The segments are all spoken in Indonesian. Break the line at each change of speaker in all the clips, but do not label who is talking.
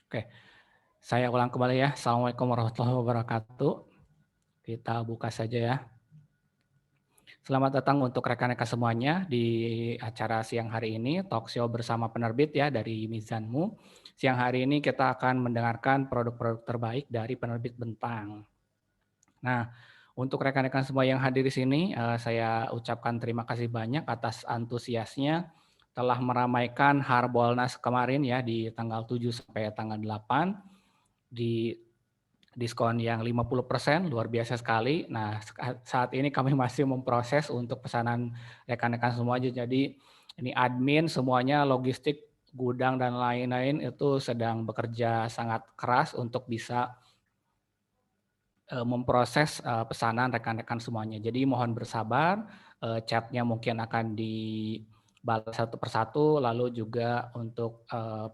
Oke, saya ulang kembali ya. Assalamualaikum warahmatullahi wabarakatuh. Kita buka saja ya. Selamat datang untuk rekan-rekan semuanya di acara siang hari ini, talk show bersama penerbit ya dari Mizanmu. Siang hari ini kita akan mendengarkan produk-produk terbaik dari penerbit Bentang. Nah, untuk rekan-rekan semua yang hadir di sini, saya ucapkan terima kasih banyak atas antusiasnya telah meramaikan Harbolnas kemarin ya di tanggal 7 sampai tanggal 8 di diskon yang 50%, luar biasa sekali. Nah, saat ini kami masih memproses untuk pesanan rekan-rekan semua aja. Jadi ini admin semuanya, logistik, gudang dan lain-lain itu sedang bekerja sangat keras untuk bisa memproses pesanan rekan-rekan semuanya. Jadi mohon bersabar, chatnya mungkin akan dibalas satu persatu, lalu juga untuk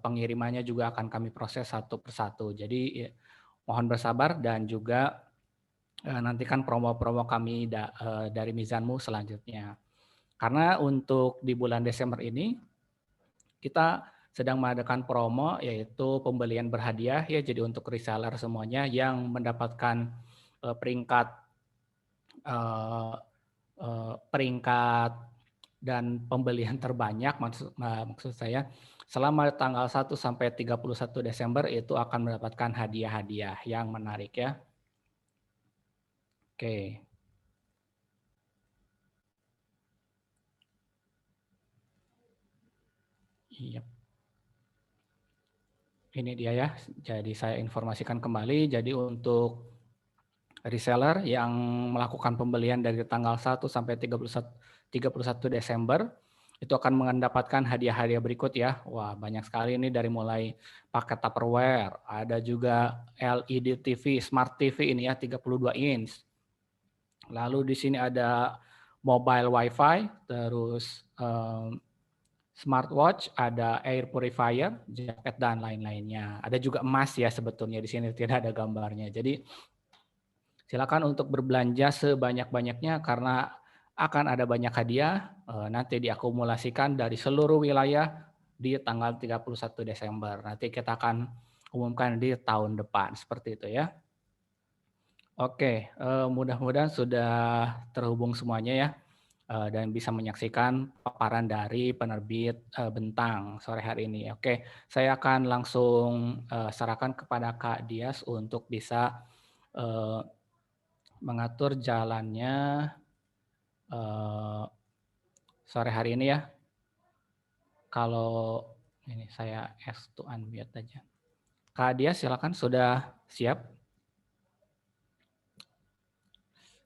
pengirimannya juga akan kami proses satu persatu. Jadi mohon bersabar dan juga nantikan promo-promo kami dari Mizanmu selanjutnya. Karena untuk di bulan Desember ini kita sedang mengadakan promo yaitu pembelian berhadiah ya, jadi untuk reseller semuanya yang mendapatkan peringkat dan pembelian terbanyak maksud saya selama tanggal 1 sampai 31 Desember itu akan mendapatkan hadiah-hadiah yang menarik ya. Oke. Iya. Ini dia ya. Jadi saya informasikan kembali. Jadi untuk reseller yang melakukan pembelian dari tanggal 1 sampai 31 Desember itu akan mendapatkan hadiah-hadiah berikut ya. Wah, banyak sekali ini dari mulai paket Tupperware, ada juga LED TV, Smart TV ini ya 32 inch. Lalu di sini ada mobile wifi, terus smartwatch, ada air purifier, jaket dan lain-lainnya. Ada juga emas ya sebetulnya di sini tidak ada gambarnya. Jadi silakan untuk berbelanja sebanyak-banyaknya karena akan ada banyak hadiah nanti diakumulasikan dari seluruh wilayah di tanggal 31 Desember. Nanti kita akan umumkan di tahun depan seperti itu ya. Oke, mudah-mudahan sudah terhubung semuanya ya dan bisa menyaksikan paparan dari penerbit Bentang sore hari ini. Oke, saya akan langsung serahkan kepada Kak Dias untuk bisa mengatur jalannya sore hari ini ya. Kalau ini saya ask to unmute aja. Kak Dias silakan, sudah siap?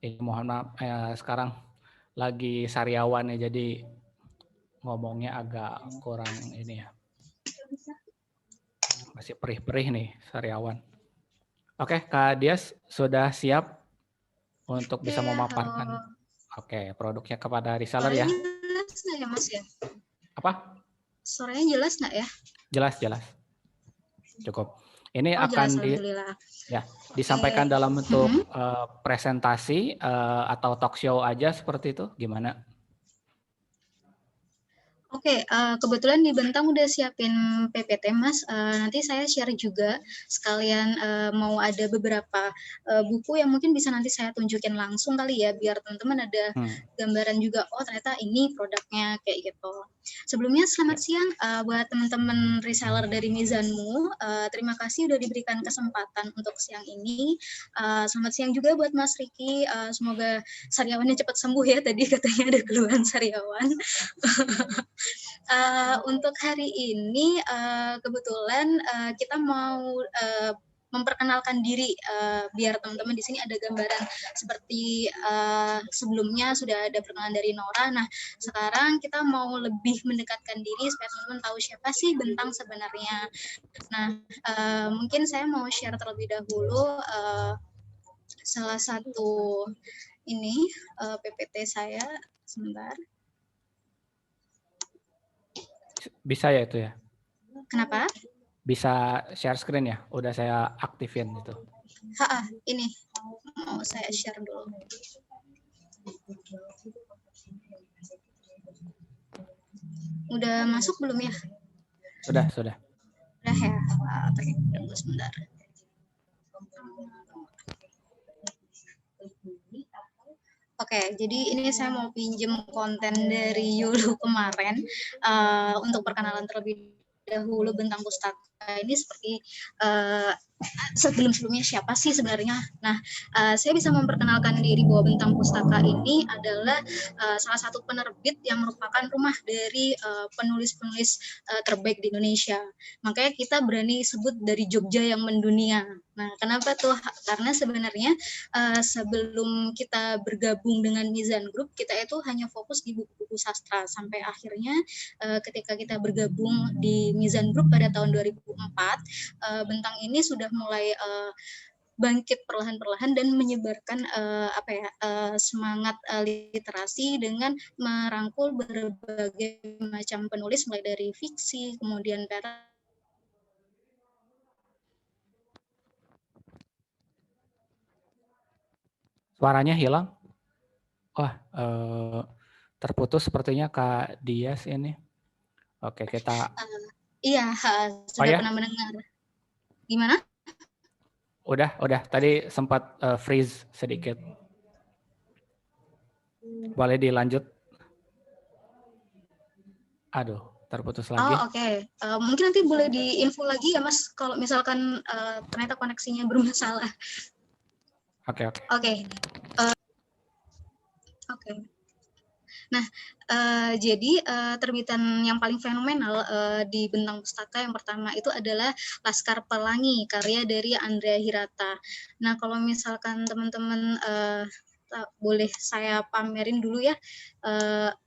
Ini mohon maaf sekarang lagi sariawan ya, jadi ngomongnya agak kurang ini ya. Masih perih-perih nih sariawan. Oke, Kak Dias sudah siap untuk bisa memaparkan produknya kepada reseller ya?
Jelas nggak ya Mas ya?
Apa?
Suaranya jelas nggak ya?
Jelas, jelas. Cukup. Ini
jelas,
akan
alhamdulillah.
disampaikan dalam bentuk presentasi atau talk show aja seperti itu, gimana?
Oke, kebetulan di Bentang udah siapin PPT Mas. Nanti saya share juga sekalian mau ada beberapa buku yang mungkin bisa nanti saya tunjukin langsung kali ya, biar teman-teman ada gambaran juga. Oh ternyata ini produknya kayak gitu. Sebelumnya selamat siang buat teman-teman reseller dari Mizanmu. Terima kasih udah diberikan kesempatan untuk siang ini. Selamat siang juga buat Mas Riki. Semoga sariawannya cepat sembuh ya. Tadi katanya ada keluhan sariawan. Untuk hari ini kebetulan kita mau memperkenalkan diri biar teman-teman di sini ada gambaran seperti sebelumnya sudah ada perkenalan dari Nora. Nah, sekarang kita mau lebih mendekatkan diri supaya teman-teman tahu siapa sih Bentang sebenarnya. Nah, mungkin saya mau share terlebih dahulu salah satu ini PPT saya sebentar.
Bisa ya itu ya?
Kenapa?
Bisa share screen ya? Udah saya aktifin itu.
Ini mau saya share dulu. Udah masuk belum ya?
Sudah.
Udah ya, tunggu sebentar. Oke, jadi ini saya mau pinjem konten dari Yulu kemarin untuk perkenalan terlebih dahulu Bentang Pustaka ini seperti sebelum-sebelumnya siapa sih sebenarnya. Nah, saya bisa memperkenalkan diri bahwa Bentang Pustaka ini adalah salah satu penerbit yang merupakan rumah dari penulis-penulis terbaik di Indonesia. Makanya kita berani sebut dari Jogja yang mendunia. Nah, kenapa tuh? Karena sebenarnya sebelum kita bergabung dengan Mizan Group, kita itu hanya fokus di buku-buku sastra. Sampai akhirnya ketika kita bergabung di Mizan Group pada tahun 2004, Bentang ini sudah mulai bangkit perlahan-perlahan dan menyebarkan semangat literasi dengan merangkul berbagai macam penulis mulai dari fiksi, kemudian
Suaranya hilang. Wah, terputus sepertinya Kak Dias ini. Oke, kita.
Iya, sudah pernah mendengar. Gimana?
Udah. Tadi sempat freeze sedikit. Boleh dilanjut? Aduh, terputus lagi.
Oh, oke. Mungkin nanti boleh diinfo lagi ya, Mas, kalau misalkan ternyata koneksinya bermasalah.
Oke.
Nah, jadi terbitan yang paling fenomenal di Bentang Pustaka yang pertama itu adalah Laskar Pelangi, karya dari Andrea Hirata. Nah, kalau misalkan teman-teman boleh saya pamerin dulu ya,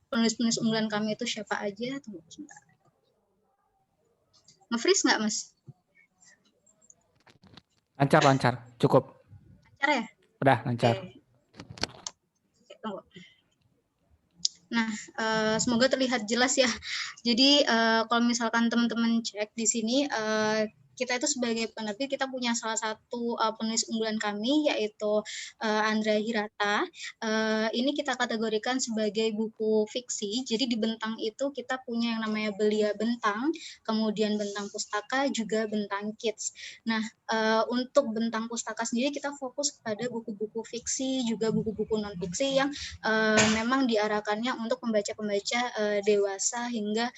penulis-penulis unggulan kami itu siapa aja. Tunggu sebentar. Nge-freeze nggak, Mas?
Lancar, cukup.
Lancar ya?
Udah, lancar.
Oke, tunggu. Nah, semoga terlihat jelas ya. Jadi kalau misalkan teman-teman cek di sini, kita itu sebagai penerbit kita punya salah satu penulis unggulan kami yaitu Andrea Hirata. Ini kita kategorikan sebagai buku fiksi. Jadi di Bentang itu kita punya yang namanya Belia Bentang, kemudian Bentang Pustaka, juga Bentang Kids. Nah, untuk Bentang Pustaka sendiri kita fokus kepada buku-buku fiksi, juga buku-buku non fiksi yang memang diarahkannya untuk pembaca-pembaca dewasa hingga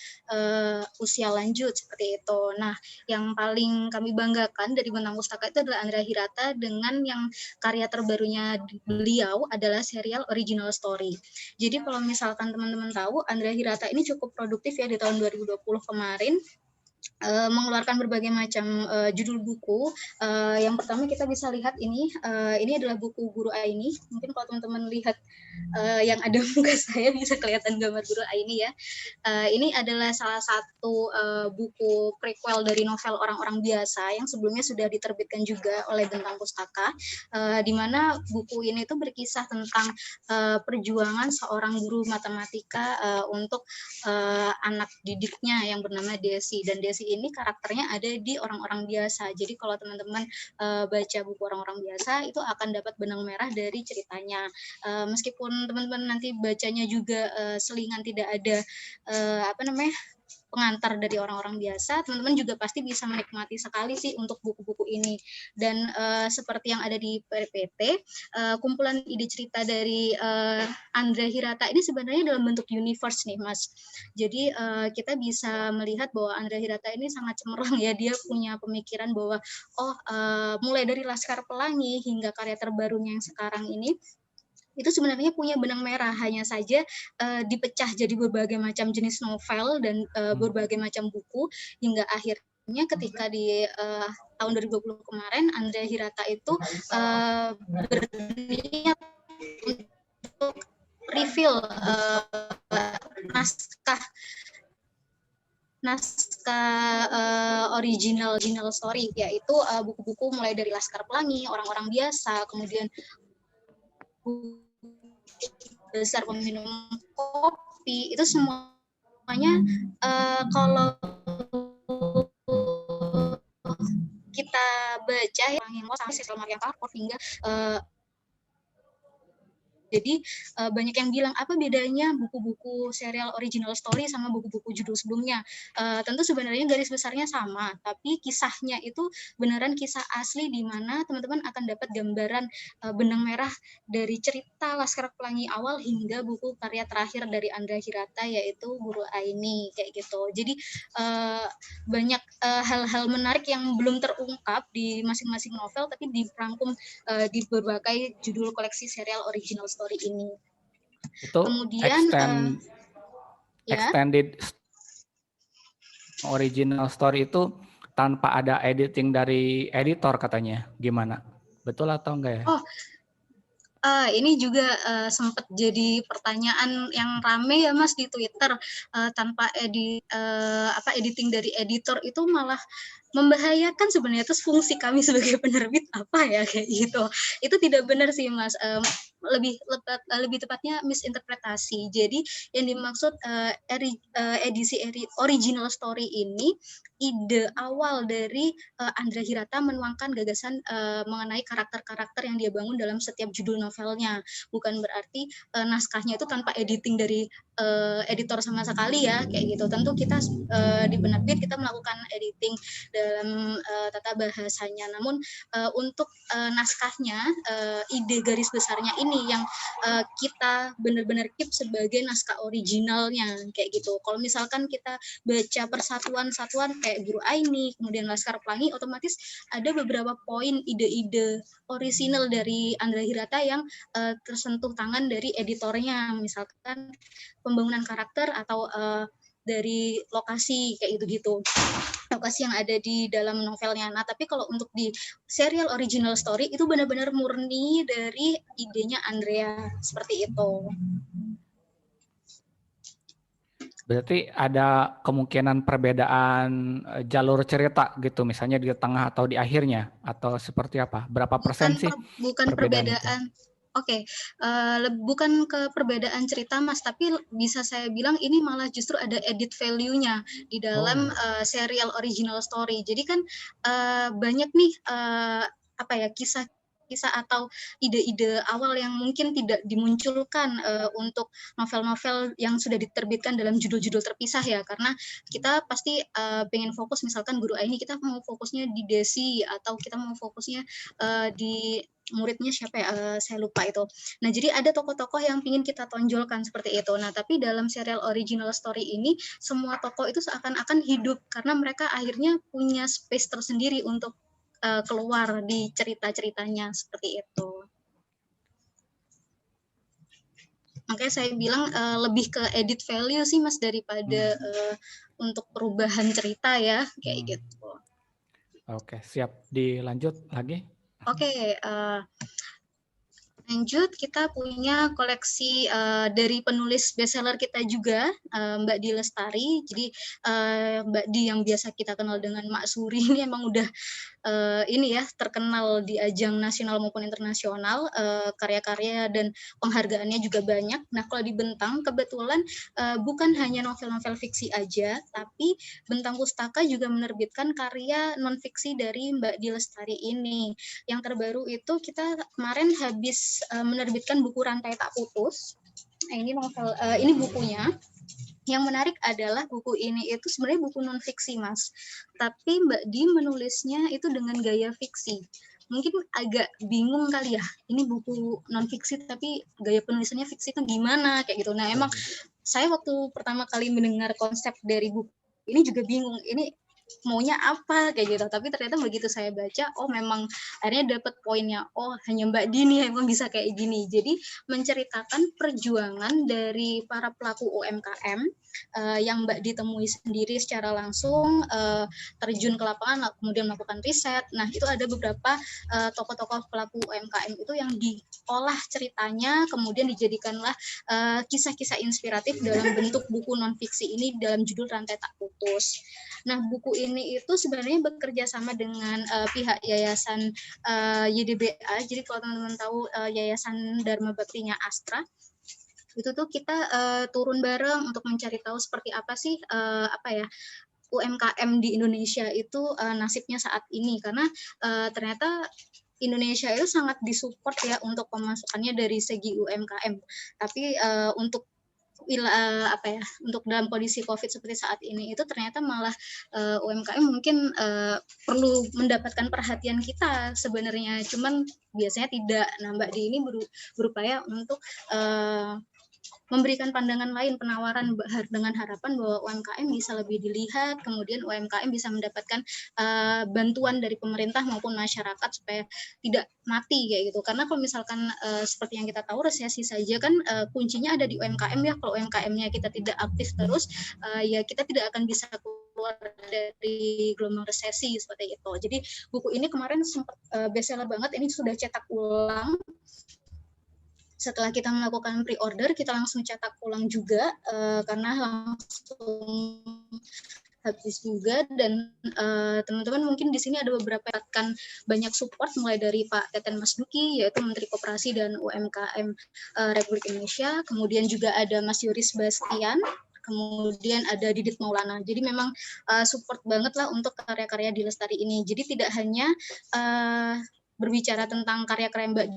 usia lanjut seperti itu. Nah, yang paling kami banggakan dari Bentang Pustaka itu adalah Andrea Hirata dengan yang karya terbarunya beliau adalah serial original story. Jadi kalau misalkan teman-teman tahu, Andrea Hirata ini cukup produktif ya di tahun 2020 kemarin. Mengeluarkan berbagai macam judul buku. Yang pertama kita bisa lihat ini adalah buku Guru Aini. Mungkin kalau teman-teman lihat yang ada muka saya bisa kelihatan gambar Guru Aini ya. Ini adalah salah satu buku prequel dari novel Orang-Orang Biasa yang sebelumnya sudah diterbitkan juga oleh Bentang Pustaka, di mana buku ini tuh berkisah tentang perjuangan seorang guru matematika untuk anak didiknya yang bernama Desi. Dan Desi ini karakternya ada di Orang-Orang Biasa. Jadi kalau teman-teman baca buku Orang-Orang Biasa itu akan dapat benang merah dari ceritanya. Meskipun teman-teman nanti bacanya juga selingan tidak ada pengantar dari Orang-Orang Biasa, teman-teman juga pasti bisa menikmati sekali sih untuk buku-buku ini. Dan seperti yang ada di PPT, kumpulan ide cerita dari Andrea Hirata ini sebenarnya dalam bentuk universe nih, Mas. Jadi kita bisa melihat bahwa Andrea Hirata ini sangat cemerlang ya, dia punya pemikiran bahwa mulai dari Laskar Pelangi hingga karya terbarunya yang sekarang ini itu sebenarnya punya benang merah, hanya saja dipecah jadi berbagai macam jenis novel dan berbagai macam buku hingga akhirnya ketika di tahun 2020 kemarin Andrea Hirata itu berniat untuk reveal naskah original story, yaitu buku-buku mulai dari Laskar Pelangi, Orang-Orang Biasa, kemudian besar peminum kopi, itu semuanya kalau kita baca yang sampai Cecil Mariam Parkov hingga Jadi banyak yang bilang apa bedanya buku-buku serial original story sama buku-buku judul sebelumnya. Tentu sebenarnya garis besarnya sama, tapi kisahnya itu beneran kisah asli di mana teman-teman akan dapat gambaran benang merah dari cerita Laskar Pelangi awal hingga buku karya terakhir dari Andra Hirata yaitu Guru Aini kayak gitu. Jadi banyak hal-hal menarik yang belum terungkap di masing-masing novel tapi dirangkum di berbagai judul koleksi serial original story ini.
Itu
Kemudian
extended original story itu tanpa ada editing dari editor katanya. Gimana? Betul atau enggak ya?
Oh, ini juga sempat jadi pertanyaan yang rame ya Mas di Twitter, tanpa editing dari editor itu malah membahayakan sebenarnya. Terus fungsi kami sebagai penerbit apa ya kayak gitu. Itu tidak benar sih Mas. Lebih tepatnya misinterpretasi. Jadi yang dimaksud edisi original story ini ide awal dari Andra Hirata menuangkan gagasan mengenai karakter-karakter yang dia bangun dalam setiap judul novelnya. Bukan berarti naskahnya itu tanpa editing dari editor sama sekali ya kayak gitu. Tentu kita di penerbit kita melakukan editing dalam tata bahasanya. Namun untuk naskahnya ide garis besarnya ini yang kita benar-benar keep sebagai naskah originalnya kayak gitu. Kalau misalkan kita baca persatuan-satuan kayak Guru Aini, kemudian Laskar Pelangi, otomatis ada beberapa poin ide-ide orisinal dari Andra Hirata yang tersentuh tangan dari editornya, misalkan pembangunan karakter atau dari lokasi kayak gitu-gitu, lokasi yang ada di dalam novelnya. Nah, tapi kalau untuk di serial original story itu benar-benar murni dari idenya Andrea seperti itu.
Berarti ada kemungkinan perbedaan jalur cerita gitu, misalnya di tengah atau di akhirnya, atau seperti apa? Berapa persen sih
bukan perbedaan. Oke, bukan ke perbedaan cerita Mas, tapi bisa saya bilang ini malah justru ada edit value-nya di dalam serial original story. Jadi kan banyak nih kisah atau ide-ide awal yang mungkin tidak dimunculkan untuk novel-novel yang sudah diterbitkan dalam judul-judul terpisah ya, karena kita pasti pengen fokus misalkan Guru Aini kita mau fokusnya di Desi atau kita mau fokusnya di muridnya siapa ya, saya lupa itu. Nah, jadi ada tokoh-tokoh yang ingin kita tonjolkan seperti itu. Nah, tapi dalam serial original story ini, semua tokoh itu seakan-akan hidup, karena mereka akhirnya punya space tersendiri untuk keluar di cerita-ceritanya, seperti itu. Makanya saya bilang lebih ke edit value sih Mas, daripada untuk perubahan cerita ya, kayak gitu.
Oke, siap. Dilanjut lagi.
Oke, lanjut kita punya koleksi dari penulis bestseller kita juga, Mbak Di Lestari. Jadi Mbak Di yang biasa kita kenal dengan Mak Suri ini emang udah ini ya terkenal di ajang nasional maupun internasional, karya-karya dan penghargaannya juga banyak. Nah, kalau di Bentang kebetulan bukan hanya novel-novel fiksi aja, tapi Bentang Pustaka juga menerbitkan karya non-fiksi dari Mbak Di Lestari ini. Yang terbaru itu kita kemarin habis menerbitkan buku Rantai Tak Putus. Nah, ini novel, ini bukunya. Yang menarik adalah buku ini itu sebenarnya buku non fiksi Mas, tapi Mbak Di menulisnya itu dengan gaya fiksi. Mungkin agak bingung kali ya, ini buku non fiksi tapi gaya penulisannya fiksi itu gimana kayak gitu. Nah, emang saya waktu pertama kali mendengar konsep dari buku ini juga bingung, ini maunya apa kayak gitu. Tapi ternyata begitu saya baca, oh memang akhirnya dapat poinnya, oh hanya Mbak Dini emang bisa kayak gini. Jadi menceritakan perjuangan dari para pelaku UMKM yang Mbak ditemui sendiri secara langsung, terjun ke lapangan kemudian melakukan riset. Nah, itu ada beberapa tokoh-tokoh pelaku UMKM itu yang diolah ceritanya kemudian dijadikanlah kisah-kisah inspiratif dalam bentuk buku non fiksi ini dalam judul Rantai Tak Putus. Nah, buku ini itu sebenarnya bekerja sama dengan pihak Yayasan YDBA. Jadi kalau teman-teman tahu Yayasan Dharma Baktinya Astra, itu tuh kita turun bareng untuk mencari tahu seperti apa sih UMKM di Indonesia itu nasibnya saat ini, karena ternyata Indonesia itu sangat disupport ya untuk pemasukannya dari segi UMKM. Tapi untuk untuk dalam kondisi COVID seperti saat ini itu ternyata malah UMKM mungkin perlu mendapatkan perhatian kita sebenarnya, cuman biasanya tidak. Nah, Mbak Di ini berupaya untuk memberikan pandangan lain, penawaran dengan harapan bahwa UMKM bisa lebih dilihat, kemudian UMKM bisa mendapatkan bantuan dari pemerintah maupun masyarakat supaya tidak mati kayak gitu. Karena kalau misalkan seperti yang kita tahu resesi saja kan kuncinya ada di UMKM ya. Kalau UMKM-nya kita tidak aktif terus, ya kita tidak akan bisa keluar dari gelombang resesi seperti itu. Jadi buku ini kemarin sempat bestseller banget. Ini sudah cetak ulang. Setelah kita melakukan pre-order, kita langsung cetak ulang juga karena langsung habis juga. Dan teman-teman mungkin di sini ada beberapa kan banyak support mulai dari Pak Teten Mas Duki yaitu Menteri Koperasi dan UMKM Republik Indonesia, kemudian juga ada Mas Yoris Bastian, kemudian ada Didit Maulana. Jadi memang support banget lah untuk karya-karya di Lestari ini. Jadi tidak hanya berbicara tentang karya-karya Mbak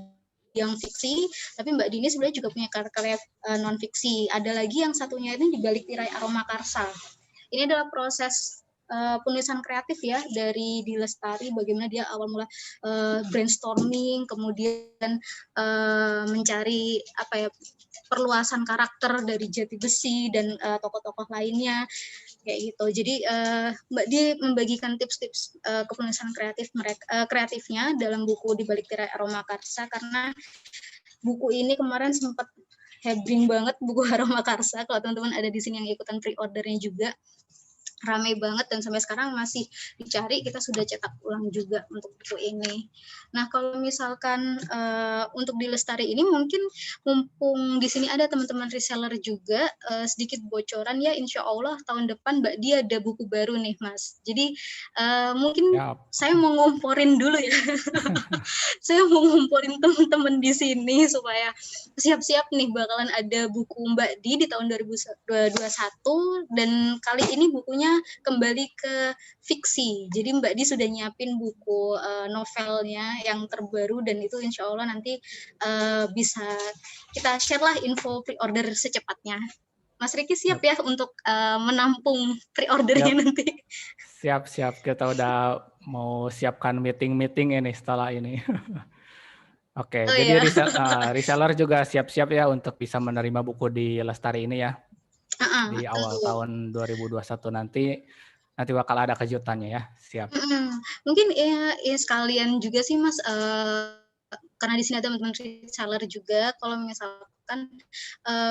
yang fiksi, tapi Mbak Dini sebenarnya juga punya karya-karya non fiksi. Ada lagi yang satunya itu di balik tirai aroma karsa. Ini adalah proses penulisan kreatif ya dari di Lestari, bagaimana dia awal mula brainstorming, kemudian mencari perluasan karakter dari Jati Besi dan tokoh-tokoh lainnya kayak gitu. Jadi Mbak Di membagikan tips-tips kepenulisan kreatifnya dalam buku Di Balik Tirai Aroma Karsa, karena buku ini kemarin sempat hebring banget, buku Aroma Karsa. Kalau teman-teman ada di sini yang ikutan pre-ordernya juga, ramai banget dan sampai sekarang masih dicari. Kita sudah cetak ulang juga untuk buku ini. Nah, kalau misalkan untuk di Lestari ini mungkin mumpung di sini ada teman-teman reseller juga, sedikit bocoran ya, insya Allah tahun depan Mbak Dia ada buku baru nih Mas. Jadi mungkin saya mau ngomporin dulu ya. Saya mau ngomporin teman-teman di sini supaya siap-siap nih bakalan ada buku Mbak Di tahun 2021, dan kali ini bukunya kembali ke fiksi. Jadi Mbak Di sudah nyiapin buku novelnya yang terbaru, dan itu insya Allah nanti bisa kita share lah info pre-order secepatnya. Mas Riki siap ya untuk menampung pre-ordernya nanti?
Siap. Kita udah mau siapkan meeting ini setelah ini. Oke, jadi reseller juga siap-siap ya untuk bisa menerima buku di Lestari ini ya. Di awal tahun 2021 nanti bakal ada kejutannya ya. Siap.
Mungkin ya sekalian juga sih Mas, karena di sini ada teman-teman reseller juga, kalau misalkan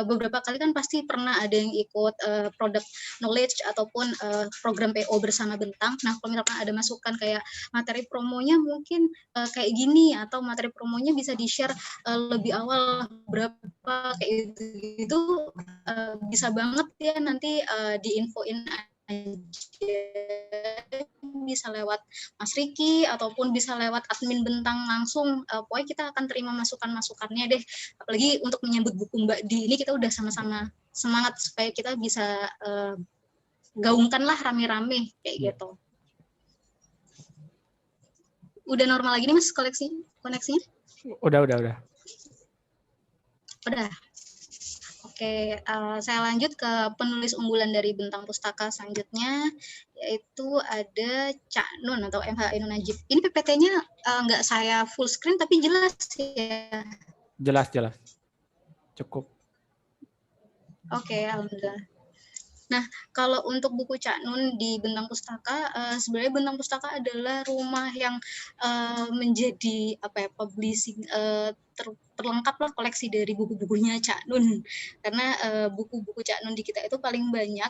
beberapa kali kan pasti pernah ada yang ikut product knowledge ataupun program PO bersama Bentang. Nah, kalau misalkan ada masukan kayak materi promonya mungkin kayak gini, atau materi promonya bisa di-share lebih awal berapa kayak gitu, bisa banget ya nanti diinfoin aja, bisa lewat Mas Riki ataupun bisa lewat admin Bentang langsung. Pokoknya kita akan terima masukan-masukannya deh. Apalagi untuk menyambut buku Mbak Di ini, kita udah sama-sama semangat supaya kita bisa gaungkan lah rame-rame kayak gitu. Udah normal lagi nih Mas koneksinya?
Udah.
Oke, saya lanjut ke penulis unggulan dari Bentang Pustaka selanjutnya, yaitu ada Cak Nun atau MH Ainun Najib. Ini PPT-nya nggak saya full screen tapi jelas ya?
Jelas. Cukup.
Oke, alhamdulillah. Nah, kalau untuk buku Cak Nun di Bentang Pustaka, sebenarnya Bentang Pustaka adalah rumah yang menjadi publishing terlengkap lah koleksi dari buku-bukunya Cak Nun, karena buku-buku Cak Nun di kita itu paling banyak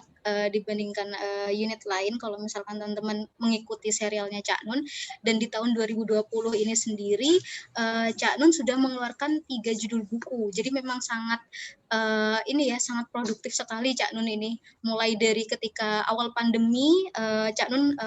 dibandingkan unit lain kalau misalkan teman-teman mengikuti serialnya Cak Nun. Dan di tahun 2020 ini sendiri Cak Nun sudah mengeluarkan 3 judul buku, jadi memang sangat sangat produktif sekali Cak Nun ini. Mulai dari ketika awal pandemi, Cak Nun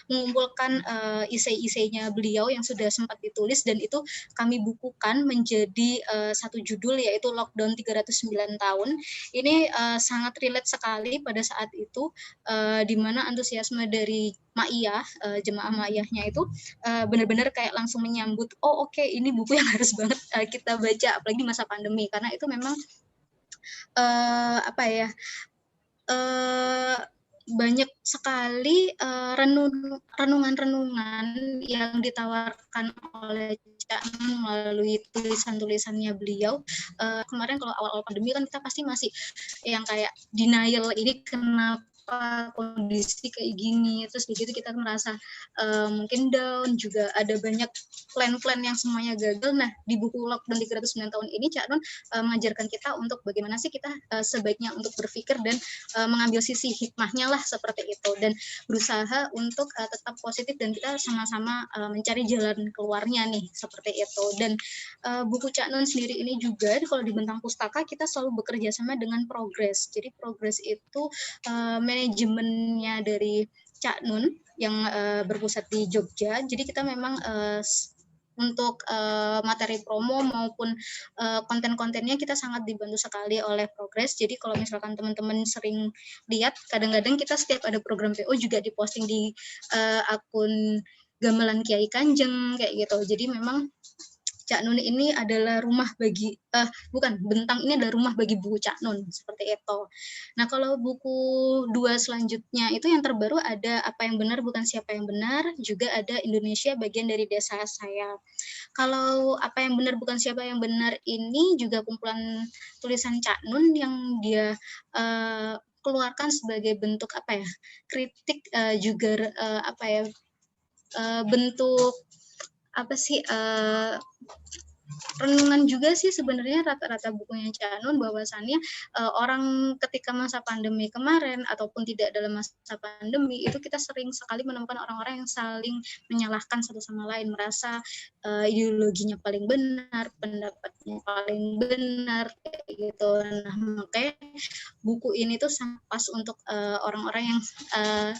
mengumpulkan isei-iseinya beliau yang sudah sempat ditulis, dan itu kami bukukan akan menjadi satu judul, yaitu Lockdown 309 tahun. Ini sangat relate sekali pada saat itu, di mana antusiasme dari Ma'iyah, jemaah Ma'iyahnya itu benar-benar kayak langsung menyambut, oh oke, ini buku yang harus banget kita baca, apalagi di masa pandemi, karena itu memang apa ya, banyak sekali renungan-renungan yang ditawarkan oleh Cak Nun melalui tulisan-tulisannya beliau. Kemarin kalau awal-awal pandemi kan kita pasti masih yang kayak denial, ini kenapa kondisi kayak gini, terus begitu kita merasa mungkin down, juga ada banyak plan-plan yang semuanya gagal. Nah, di buku Lockdown 309 tahun ini Cak Nun mengajarkan kita untuk bagaimana sih kita sebaiknya untuk berpikir dan mengambil sisi hikmahnya lah, seperti itu, dan berusaha untuk tetap positif, dan kita sama-sama mencari jalan keluarnya nih, seperti itu. Dan buku Cak Nun sendiri ini juga kalau di Bentang Pustaka kita selalu bekerja sama dengan Progress. Jadi Progress itu manajemennya dari Cak Nun yang berpusat di Jogja. Jadi kita memang untuk materi promo maupun konten-kontennya kita sangat dibantu sekali oleh Progress. Jadi kalau misalkan teman-teman sering lihat, kadang-kadang kita setiap ada program PO juga diposting di akun Gamelan Kiai Kanjeng kayak gitu. Jadi memang Cak Nun ini adalah rumah bagi Bentang ini adalah rumah bagi buku Cak Nun, seperti itu. Nah, kalau buku 2 selanjutnya itu yang terbaru ada Apa yang Benar Bukan Siapa yang Benar, juga ada Indonesia Bagian dari Desa Saya. Kalau Apa yang Benar Bukan Siapa yang Benar ini juga kumpulan tulisan Cak Nun yang dia keluarkan sebagai bentuk kritik, juga bentuk renungan juga sih sebenarnya rata-rata bukunya Cak Nun, bahwasannya orang ketika masa pandemi kemarin ataupun tidak dalam masa pandemi itu kita sering sekali menemukan orang-orang yang saling menyalahkan satu sama lain, merasa ideologinya paling benar, pendapatnya paling benar kayak gitu. Nah, makanya buku ini tuh sangat pas untuk orang-orang yang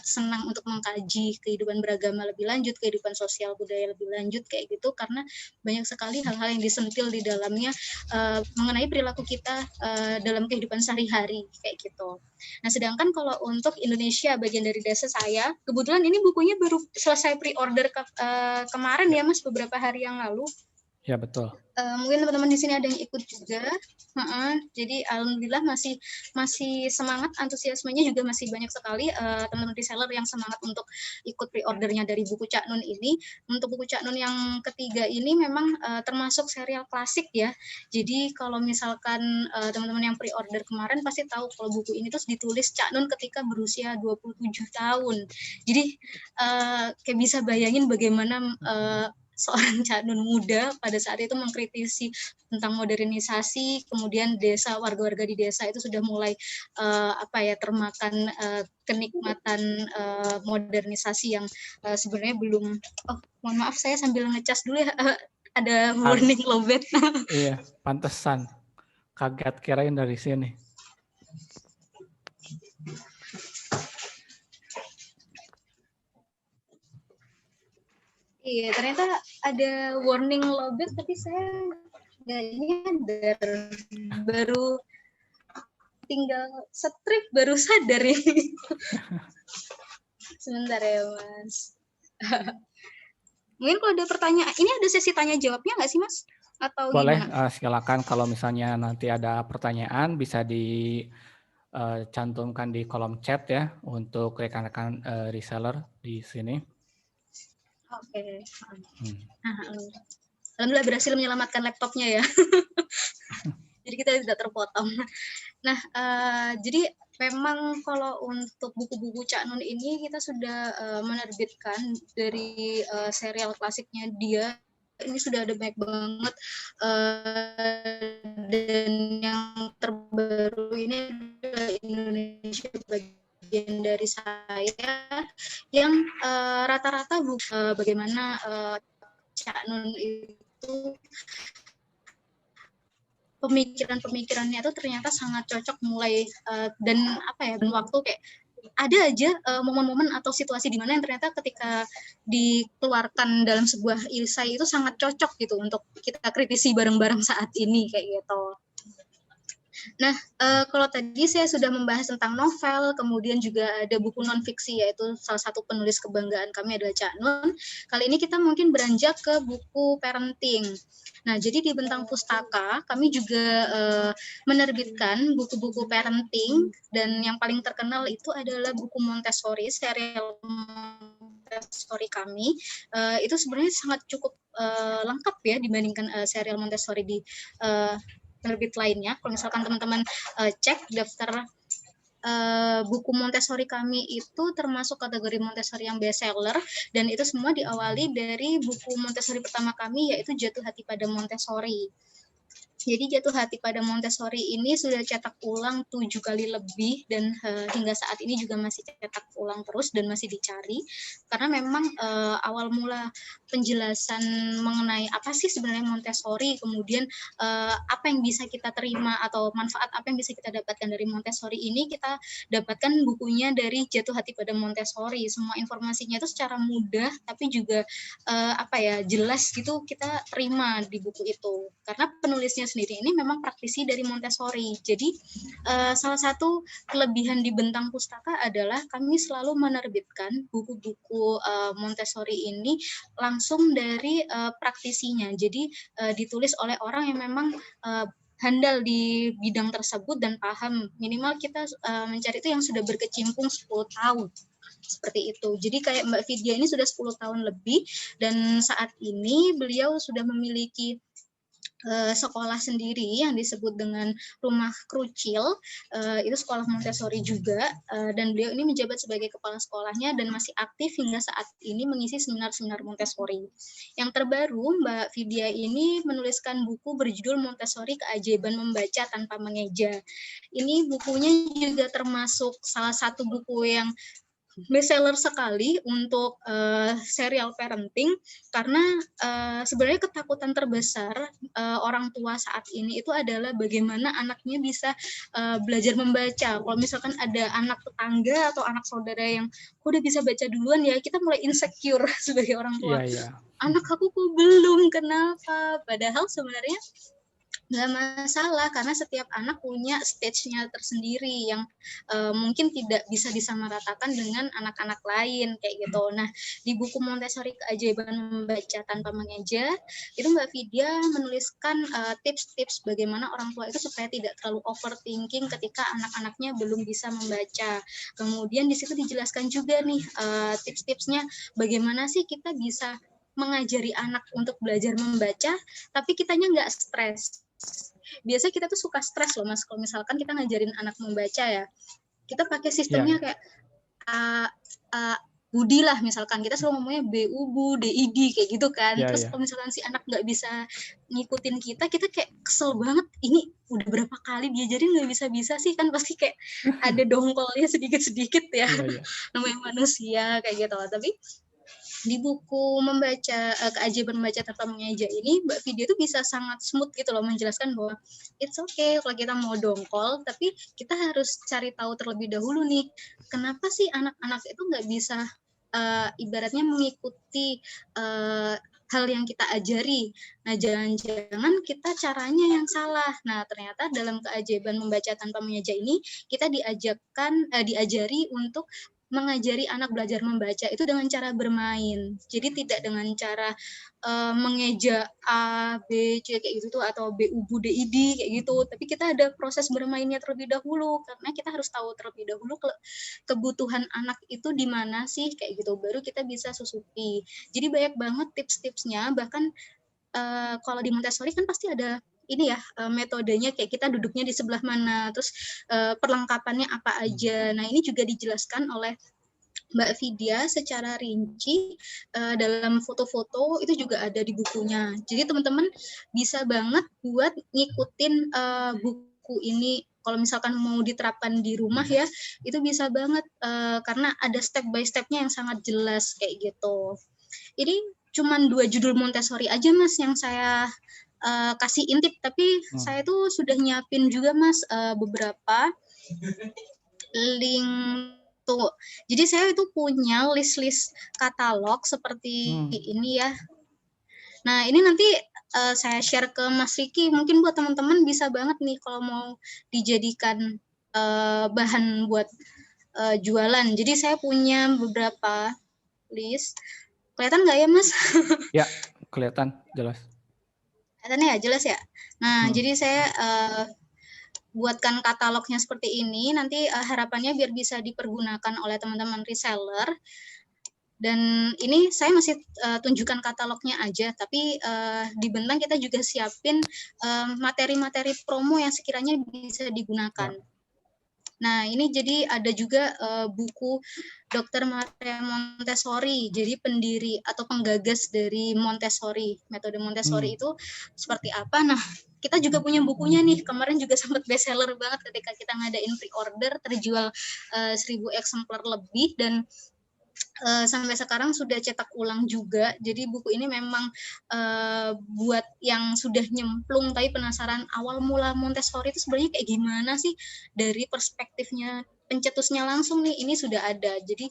senang untuk mengkaji kehidupan beragama lebih lanjut, kehidupan sosial budaya lebih lanjut kayak gitu, karena banyak sekali hal-hal yang disentil di dalamnya mengenai perilaku kita dalam kehidupan sehari-hari kayak gitu. Nah, sedangkan kalau untuk Indonesia Bagian dari Desa Saya, kebetulan ini bukunya baru selesai pre-order kemarin ya Mas, beberapa hari yang lalu.
Ya, betul.
Mungkin teman-teman di sini ada yang ikut juga. Jadi alhamdulillah masih semangat, antusiasmenya juga masih banyak sekali teman-teman reseller yang semangat untuk ikut pre-ordernya dari buku Cak Nun ini. Untuk buku Cak Nun yang ketiga ini memang termasuk serial klasik ya. Jadi kalau misalkan teman-teman yang pre-order kemarin pasti tahu kalau buku ini terus ditulis Cak Nun ketika berusia 27 tahun. Jadi kayak bisa bayangin bagaimana seorang Cak Nun muda pada saat itu mengkritisi tentang modernisasi, kemudian warga-warga di desa itu sudah mulai termakan kenikmatan modernisasi yang sebenarnya belum. Mohon maaf, saya sambil ngecas dulu ya, ada warning lowbat.
Iya, pantesan kaget kirain dari sini.
Iya, ternyata ada warning lowbat, tapi saya nggak nyadar. Baru tinggal strip baru sadar ini. Sebentar ya, Mas. Mungkin kalau ada pertanyaan, ini ada sesi tanya jawabnya nggak sih, Mas? Atau
boleh,
gimana?
silakan kalau misalnya nanti ada pertanyaan bisa dicantumkan di kolom chat ya untuk rekan-rekan reseller di sini.
Oke. Alhamdulillah berhasil menyelamatkan laptopnya ya. Jadi kita tidak terpotong. Nah, jadi memang kalau untuk buku-buku Cak Nun ini kita sudah menerbitkan dari serial klasiknya dia. Ini sudah ada banyak banget, dan yang terbaru ini adalah Indonesia Bagian dari Saya, yang rata-rata bagaimana Cak Nun itu pemikiran-pemikirannya itu ternyata sangat cocok mulai dan waktu kayak ada aja momen-momen atau situasi di mana yang ternyata ketika dikeluarkan dalam sebuah esai itu sangat cocok gitu untuk kita kritisi bareng-bareng saat ini kayak gitu. Nah, kalau tadi saya sudah membahas tentang novel, kemudian juga ada buku non-fiksi, yaitu salah satu penulis kebanggaan kami adalah Cak Nun. Kali ini kita mungkin beranjak ke buku parenting. Nah, jadi di Bentang Pustaka, kami juga menerbitkan buku-buku parenting, dan yang paling terkenal itu adalah buku Montessori, serial Montessori kami. Itu sebenarnya sangat cukup lengkap ya dibandingkan serial Montessori di penerbit lainnya. Kalau misalkan teman-teman cek daftar buku Montessori kami itu termasuk kategori Montessori yang best seller, dan itu semua diawali dari buku Montessori pertama kami, yaitu Jatuh Hati pada Montessori. Jadi Jatuh Hati pada Montessori ini sudah cetak ulang 7 kali lebih, dan hingga saat ini juga masih cetak ulang terus dan masih dicari, karena memang awal mula penjelasan mengenai apa sih sebenarnya Montessori, kemudian apa yang bisa kita terima atau manfaat apa yang bisa kita dapatkan dari Montessori ini, kita dapatkan bukunya dari Jatuh Hati pada Montessori. Semua informasinya itu secara mudah tapi juga jelas gitu kita terima di buku itu, karena penulisnya sendiri ini memang praktisi dari Montessori. Jadi salah satu kelebihan di Bentang Pustaka adalah kami selalu menerbitkan buku-buku Montessori ini langsung dari praktisinya. Jadi ditulis oleh orang yang memang handal di bidang tersebut dan paham. Minimal kita mencari itu yang sudah berkecimpung 10 tahun. Seperti itu. Jadi kayak Mbak Vidya ini sudah 10 tahun lebih, dan saat ini beliau sudah memiliki sekolah sendiri yang disebut dengan Rumah Krucil, itu sekolah Montessori juga, dan beliau ini menjabat sebagai kepala sekolahnya dan masih aktif hingga saat ini mengisi seminar-seminar Montessori. Yang terbaru, Mbak Vidya ini menuliskan buku berjudul Montessori Keajaiban Membaca Tanpa Mengeja. Ini bukunya juga termasuk salah satu buku yang bestseller sekali untuk serial parenting, karena sebenarnya ketakutan terbesar orang tua saat ini itu adalah bagaimana anaknya bisa belajar membaca. Kalau misalkan ada anak tetangga atau anak saudara yang udah bisa baca duluan, ya kita mulai insecure sebagai orang tua. Anak aku kok belum, kenapa? Padahal sebenarnya nggak masalah, karena setiap anak punya stage-nya tersendiri yang mungkin tidak bisa disamaratakan dengan anak-anak lain kayak gitu. Nah, di buku Montessori Keajaiban Membaca Tanpa Mengeja itu Mbak Vidya menuliskan tips-tips bagaimana orang tua itu supaya tidak terlalu overthinking ketika anak-anaknya belum bisa membaca. Kemudian di situ dijelaskan juga nih tips-tipsnya bagaimana sih kita bisa mengajari anak untuk belajar membaca tapi kitanya nggak stres. Biasanya kita tuh suka stres loh Mas, kalau misalkan kita ngajarin anak membaca ya, kita pakai sistemnya kayak Budi lah, misalkan kita selalu ngomongnya BU, Bu, DID kayak gitu kan. Terus kalau misalkan si anak nggak bisa ngikutin kita kayak kesel banget, ini udah berapa kali diajarin nggak bisa-bisa sih, kan pasti kayak ada dongkolnya sedikit-sedikit ya, namanya manusia kayak gitu. Tapi di buku Keajaiban Membaca Tanpa Mengeja ini Mbak Vidya tuh bisa sangat smooth gitu loh menjelaskan bahwa it's okay kalau kita mau dongkol, tapi kita harus cari tahu terlebih dahulu nih kenapa sih anak-anak itu nggak bisa ibaratnya mengikuti hal yang kita ajari. Nah, jangan-jangan kita caranya yang salah. Nah, ternyata dalam Keajaiban Membaca Tanpa Mengeja ini kita diajari untuk mengajari anak belajar membaca itu dengan cara bermain. Jadi tidak dengan cara mengeja A, B, C kayak gitu atau B, U, B, D, I, D kayak gitu. Tapi kita ada proses bermainnya terlebih dahulu, karena kita harus tahu terlebih dahulu kebutuhan anak itu di mana sih kayak gitu. Baru kita bisa susupi. Jadi banyak banget tips-tipsnya. Bahkan kalau di Montessori kan pasti ada ini ya metodenya, kayak kita duduknya di sebelah mana, terus perlengkapannya apa aja. Nah, ini juga dijelaskan oleh Mbak Vidya secara rinci dalam foto-foto, itu juga ada di bukunya. Jadi teman-teman bisa banget buat ngikutin buku ini. Kalau misalkan mau diterapkan di rumah ya, itu bisa banget karena ada step by step-nya yang sangat jelas kayak gitu. Ini cuman 2 judul Montessori aja Mas yang saya kasih intip, tapi saya tuh sudah nyiapin juga Mas beberapa link Tuh, jadi saya itu punya list-list katalog seperti ini ya. Nah, ini nanti saya share ke Mas Riki, mungkin buat teman-teman bisa banget nih kalau mau dijadikan bahan buat jualan. Jadi saya punya beberapa list. Kelihatan nggak ya, Mas?
Ya, kelihatan jelas.
Kelihatannya ya, jelas ya. Nah, jadi saya buatkan katalognya seperti ini. Nanti harapannya biar bisa dipergunakan oleh teman-teman reseller. Dan ini saya masih tunjukkan katalognya aja, tapi di Bentang kita juga siapin materi-materi promo yang sekiranya bisa digunakan.
Ya.
Nah, ini jadi ada juga buku Dr. Maria Montessori, jadi pendiri atau penggagas dari Montessori. Metode Montessori itu seperti apa? Nah, kita juga punya bukunya nih. Kemarin juga sempat bestseller banget ketika kita ngadain pre-order, terjual 1.000 eksemplar lebih, dan sampai sekarang sudah cetak ulang juga. Jadi buku ini memang buat yang sudah nyemplung tapi penasaran awal mula Montessori itu sebenarnya kayak gimana sih dari perspektifnya pencetusnya langsung nih, ini sudah ada. Jadi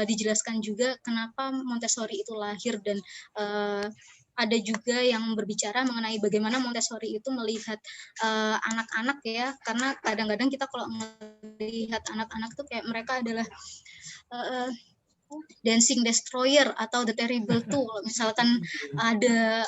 dijelaskan juga kenapa Montessori itu lahir, dan ada juga yang berbicara mengenai bagaimana Montessori itu melihat anak-anak ya, karena kadang-kadang kita kalau melihat anak-anak tuh kayak mereka adalah dancing destroyer atau the terrible two. Misalkan ada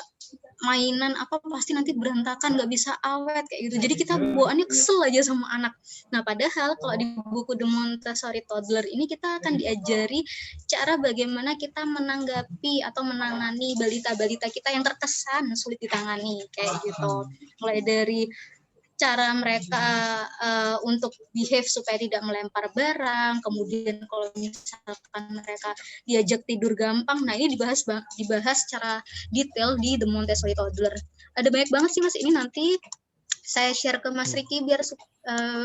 mainan apa pasti nanti berantakan, nggak bisa awet kayak gitu. Jadi kita bawaannya kesel aja sama anak. Nah, padahal kalau di buku The Montessori Toddler ini kita akan diajari cara bagaimana kita menanggapi atau menangani balita-balita kita yang terkesan sulit ditangani kayak gitu. Mulai dari cara mereka untuk behave supaya tidak melempar barang, kemudian kalau misalkan mereka diajak tidur gampang, nah ini dibahas secara detail di The Montessori Toddler. Ada banyak banget sih Mas, ini nanti saya share ke Mas Riki biar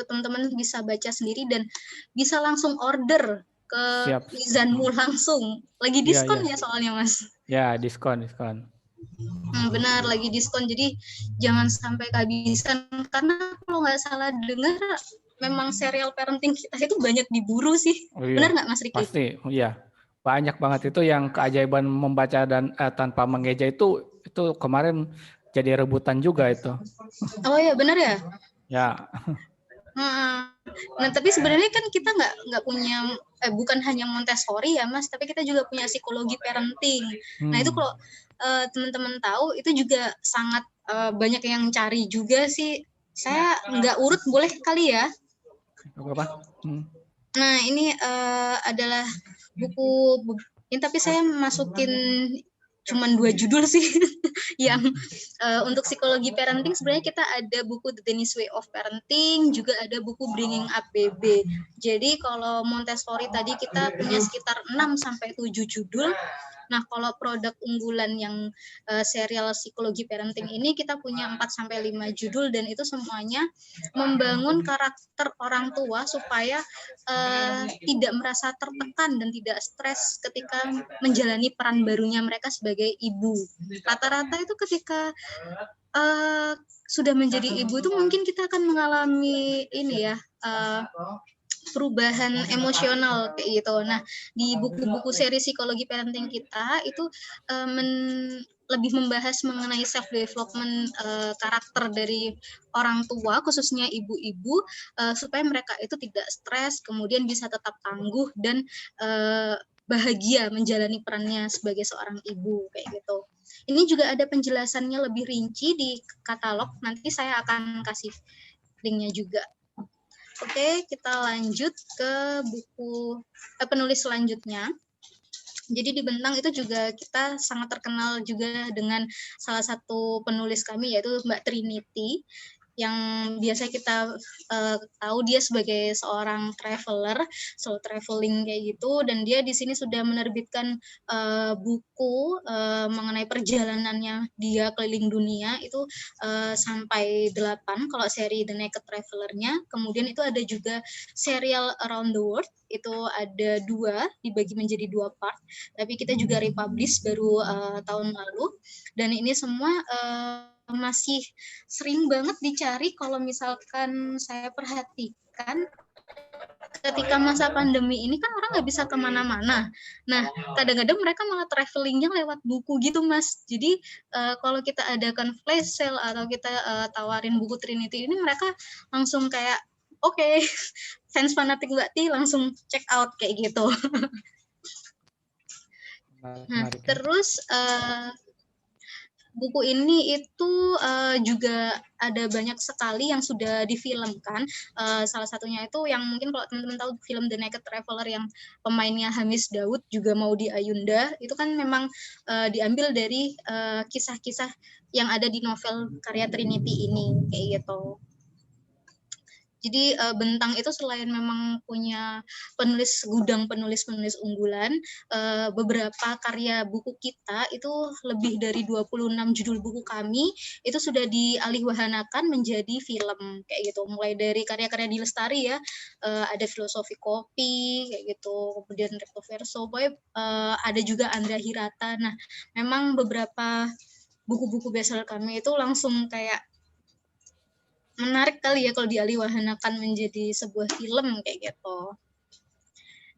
teman-teman bisa baca sendiri dan bisa langsung order ke Mizanmu langsung. Lagi diskon ya soalnya Mas.
Ya, diskon.
Benar, lagi diskon, jadi jangan sampai kehabisan, karena kalau nggak salah dengar memang serial parenting kita itu banyak diburu sih. Benar nggak Mas Riki?
Pasti, iya. Banyak banget itu yang keajaiban membaca dan tanpa mengeja itu kemarin jadi rebutan juga itu.
Oh ya, benar ya?
Ya.
Nah, tapi sebenarnya kan kita nggak punya, bukan hanya Montessori ya Mas, tapi kita juga punya psikologi parenting. Nah itu kalau teman-teman tahu itu juga sangat banyak yang cari juga sih. Saya nggak urut, boleh kali ya?
Apa?
Nah ini adalah buku ini, tapi saya masukin cuman 2 judul sih yang untuk psikologi parenting. Sebenarnya kita ada buku The Danish Way of Parenting, juga ada buku Bringing Up Baby. Jadi kalau Montessori tadi kita punya sekitar 6 sampai 7 judul. Nah, kalau produk unggulan yang serial psikologi parenting ini kita punya 4 sampai 5 judul, dan itu semuanya membangun karakter orang tua supaya tidak merasa tertekan dan tidak stres ketika menjalani peran barunya mereka sebagai ibu. Rata-rata itu ketika sudah menjadi ibu itu mungkin kita akan mengalami ini ya, perubahan emosional kayak gitu. Nah, di buku-buku seri psikologi parenting kita itu lebih membahas mengenai self development karakter dari orang tua, khususnya ibu-ibu, supaya mereka itu tidak stres, kemudian bisa tetap tangguh dan bahagia menjalani perannya sebagai seorang ibu kayak gitu. Ini juga ada penjelasannya lebih rinci di katalog, nanti saya akan kasih linknya juga. Oke, kita lanjut ke buku penulis selanjutnya. Jadi di Bentang itu juga kita sangat terkenal juga dengan salah satu penulis kami, yaitu Mbak Trinity, yang biasa kita tahu dia sebagai seorang traveler, solo traveling kayak gitu, dan dia di sini sudah menerbitkan buku mengenai perjalanannya dia keliling dunia itu sampai 8 kalau seri The Naked Traveler-nya. Kemudian itu ada juga serial Around the World, itu ada 2, dibagi menjadi 2 part, tapi kita juga republish baru tahun lalu, dan ini semua masih sering banget dicari kalau misalkan saya perhatikan ketika masa pandemi ini kan orang nggak bisa kemana-mana. Nah, kadang-kadang mereka malah travelingnya lewat buku gitu, Mas. Jadi kalau kita adakan flash sale atau kita tawarin buku Trinity ini, mereka langsung kayak oke, fans fanatik Mbak Ti langsung check out kayak gitu. Nah, terus buku ini itu juga ada banyak sekali yang sudah difilmkan. Salah satunya itu yang mungkin kalau teman-teman tahu film The Naked Traveler yang pemainnya Hamis Daud juga Maudy Ayunda, itu kan memang diambil dari kisah-kisah yang ada di novel karya Trinity ini kayak gitu. Jadi Bentang itu selain memang punya gudang penulis-penulis unggulan, beberapa karya buku kita itu lebih dari 26 judul buku kami itu sudah dialihwahanakan menjadi film kayak gitu. Mulai dari karya-karya di Lestari ya, ada Filosofi Kopi kayak gitu, kemudian Recto Verso, ada juga Andra Hirata. Nah, memang beberapa buku-buku bestseller kami itu langsung kayak menarik kali ya kalau dialihwahanakan menjadi sebuah film kayak gitu.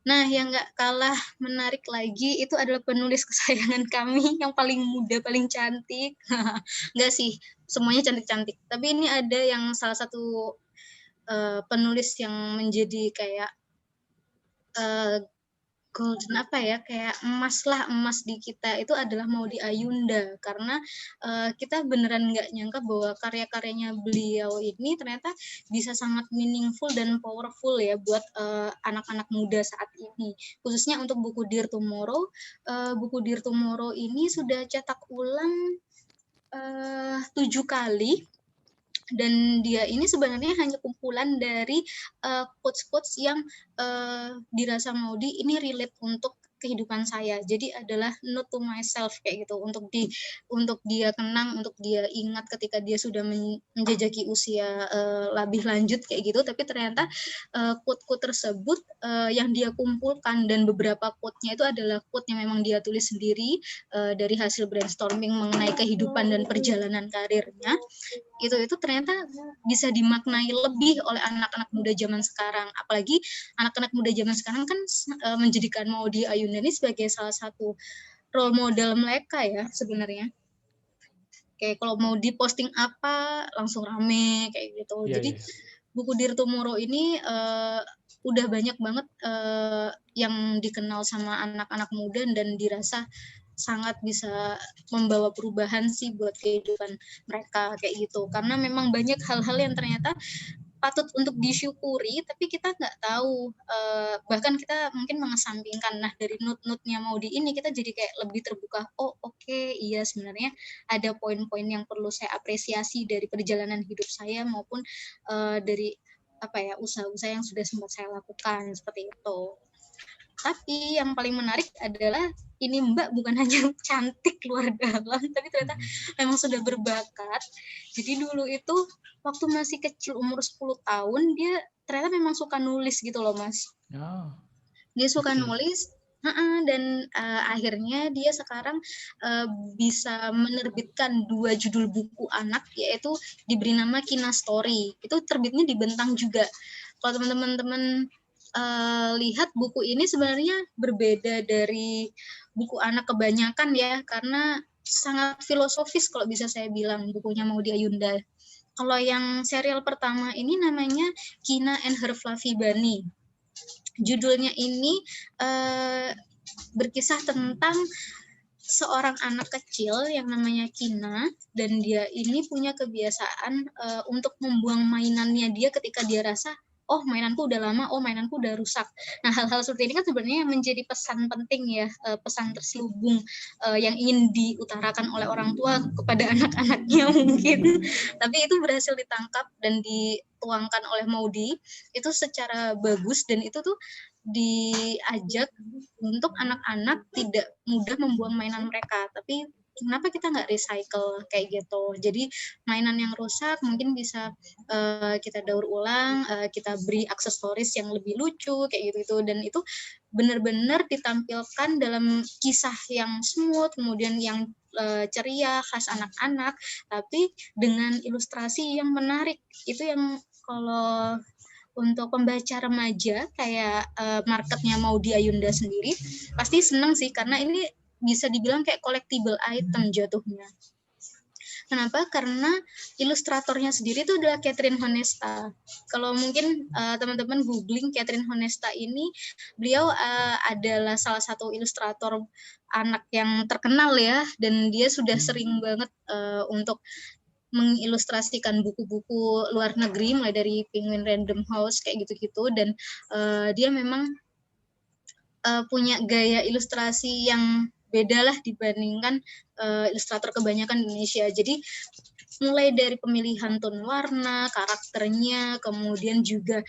Nah, yang nggak kalah menarik lagi itu adalah penulis kesayangan kami yang paling muda, paling cantik. Nggak sih, semuanya cantik-cantik. Tapi ini ada yang salah satu penulis yang menjadi kayak golden apa ya, kayak emas di kita itu adalah Maudy Ayunda, karena kita beneran nggak nyangka bahwa karya-karyanya beliau ini ternyata bisa sangat meaningful dan powerful ya buat anak-anak muda saat ini, khususnya untuk buku Dear Tomorrow. Buku Dear Tomorrow ini sudah cetak ulang 7 kali, dan dia ini sebenarnya hanya kumpulan dari quotes-quotes yang dirasa Maudy ini relate untuk kehidupan saya. Jadi adalah note to myself kayak gitu, untuk dia kenang, untuk dia ingat ketika dia sudah menjajaki usia lebih lanjut kayak gitu. Tapi ternyata quote-quote tersebut yang dia kumpulkan, dan beberapa quote-nya itu adalah quote yang memang dia tulis sendiri dari hasil brainstorming mengenai kehidupan dan perjalanan karirnya. Itu ternyata bisa dimaknai lebih oleh anak-anak muda zaman sekarang. Apalagi anak-anak muda zaman sekarang kan menjadikan Maudy Ayunda ini sebagai salah satu role model mereka ya sebenarnya. Kayak kalau mau diposting apa langsung rame kayak gitu. Jadi buku Dear Tomorrow ini udah banyak banget yang dikenal sama anak-anak muda dan dirasa sangat bisa membawa perubahan sih buat kehidupan mereka kayak gitu, karena memang banyak hal-hal yang ternyata patut untuk disyukuri tapi kita nggak tahu, bahkan kita mungkin mengesampingkan. Nah, dari note-note-nya Maudy ini kita jadi kayak lebih terbuka, oh oke, iya sebenarnya ada poin-poin yang perlu saya apresiasi dari perjalanan hidup saya maupun dari apa ya, usaha-usaha yang sudah sempat saya lakukan seperti itu. Tapi yang paling menarik adalah ini Mbak bukan hanya cantik luar dalam, tapi ternyata memang sudah berbakat. Jadi dulu itu waktu masih kecil umur 10 tahun dia ternyata memang suka nulis gitu loh, Mas. Dia suka nulis, dan akhirnya dia sekarang bisa menerbitkan 2 judul buku anak, yaitu diberi nama Kina Story. Itu terbitnya di Bentang juga. Kalau teman-teman lihat, buku ini sebenarnya berbeda dari buku anak kebanyakan ya, karena sangat filosofis kalau bisa saya bilang bukunya Maudy Ayunda. Kalau yang serial pertama ini namanya Kina and Her Fluffy Bunny. Judulnya ini berkisah tentang seorang anak kecil yang namanya Kina, dan dia ini punya kebiasaan untuk membuang mainannya dia ketika dia rasa oh mainanku udah lama, oh mainanku udah rusak. Nah, hal-hal seperti ini kan sebenarnya menjadi pesan penting ya, pesan terselubung yang ingin diutarakan oleh orang tua kepada anak-anaknya mungkin. Tapi itu berhasil ditangkap dan dituangkan oleh Maudy itu secara bagus, dan itu tuh diajak untuk anak-anak tidak mudah membuang mainan mereka, tapi kenapa kita nggak recycle kayak gitu. Jadi mainan yang rusak mungkin bisa kita daur ulang, kita beri aksesoris yang lebih lucu kayak gitu, dan itu benar-benar ditampilkan dalam kisah yang smooth, kemudian yang ceria khas anak-anak, tapi dengan ilustrasi yang menarik. Itu yang kalau untuk pembaca remaja kayak marketnya mau di Ayunda sendiri pasti seneng sih, karena ini bisa dibilang kayak collectible item jatuhnya. Kenapa? Karena ilustratornya sendiri itu adalah Catherine Honesta. Kalau mungkin teman-teman googling Catherine Honesta ini, beliau adalah salah satu ilustrator anak yang terkenal ya, dan dia sudah sering banget untuk mengilustrasikan buku-buku luar negeri, mulai dari Penguin Random House kayak gitu-gitu, dan dia memang punya gaya ilustrasi yang beda lah dibandingkan ilustrator kebanyakan Indonesia. Jadi mulai dari pemilihan tone warna, karakternya, kemudian juga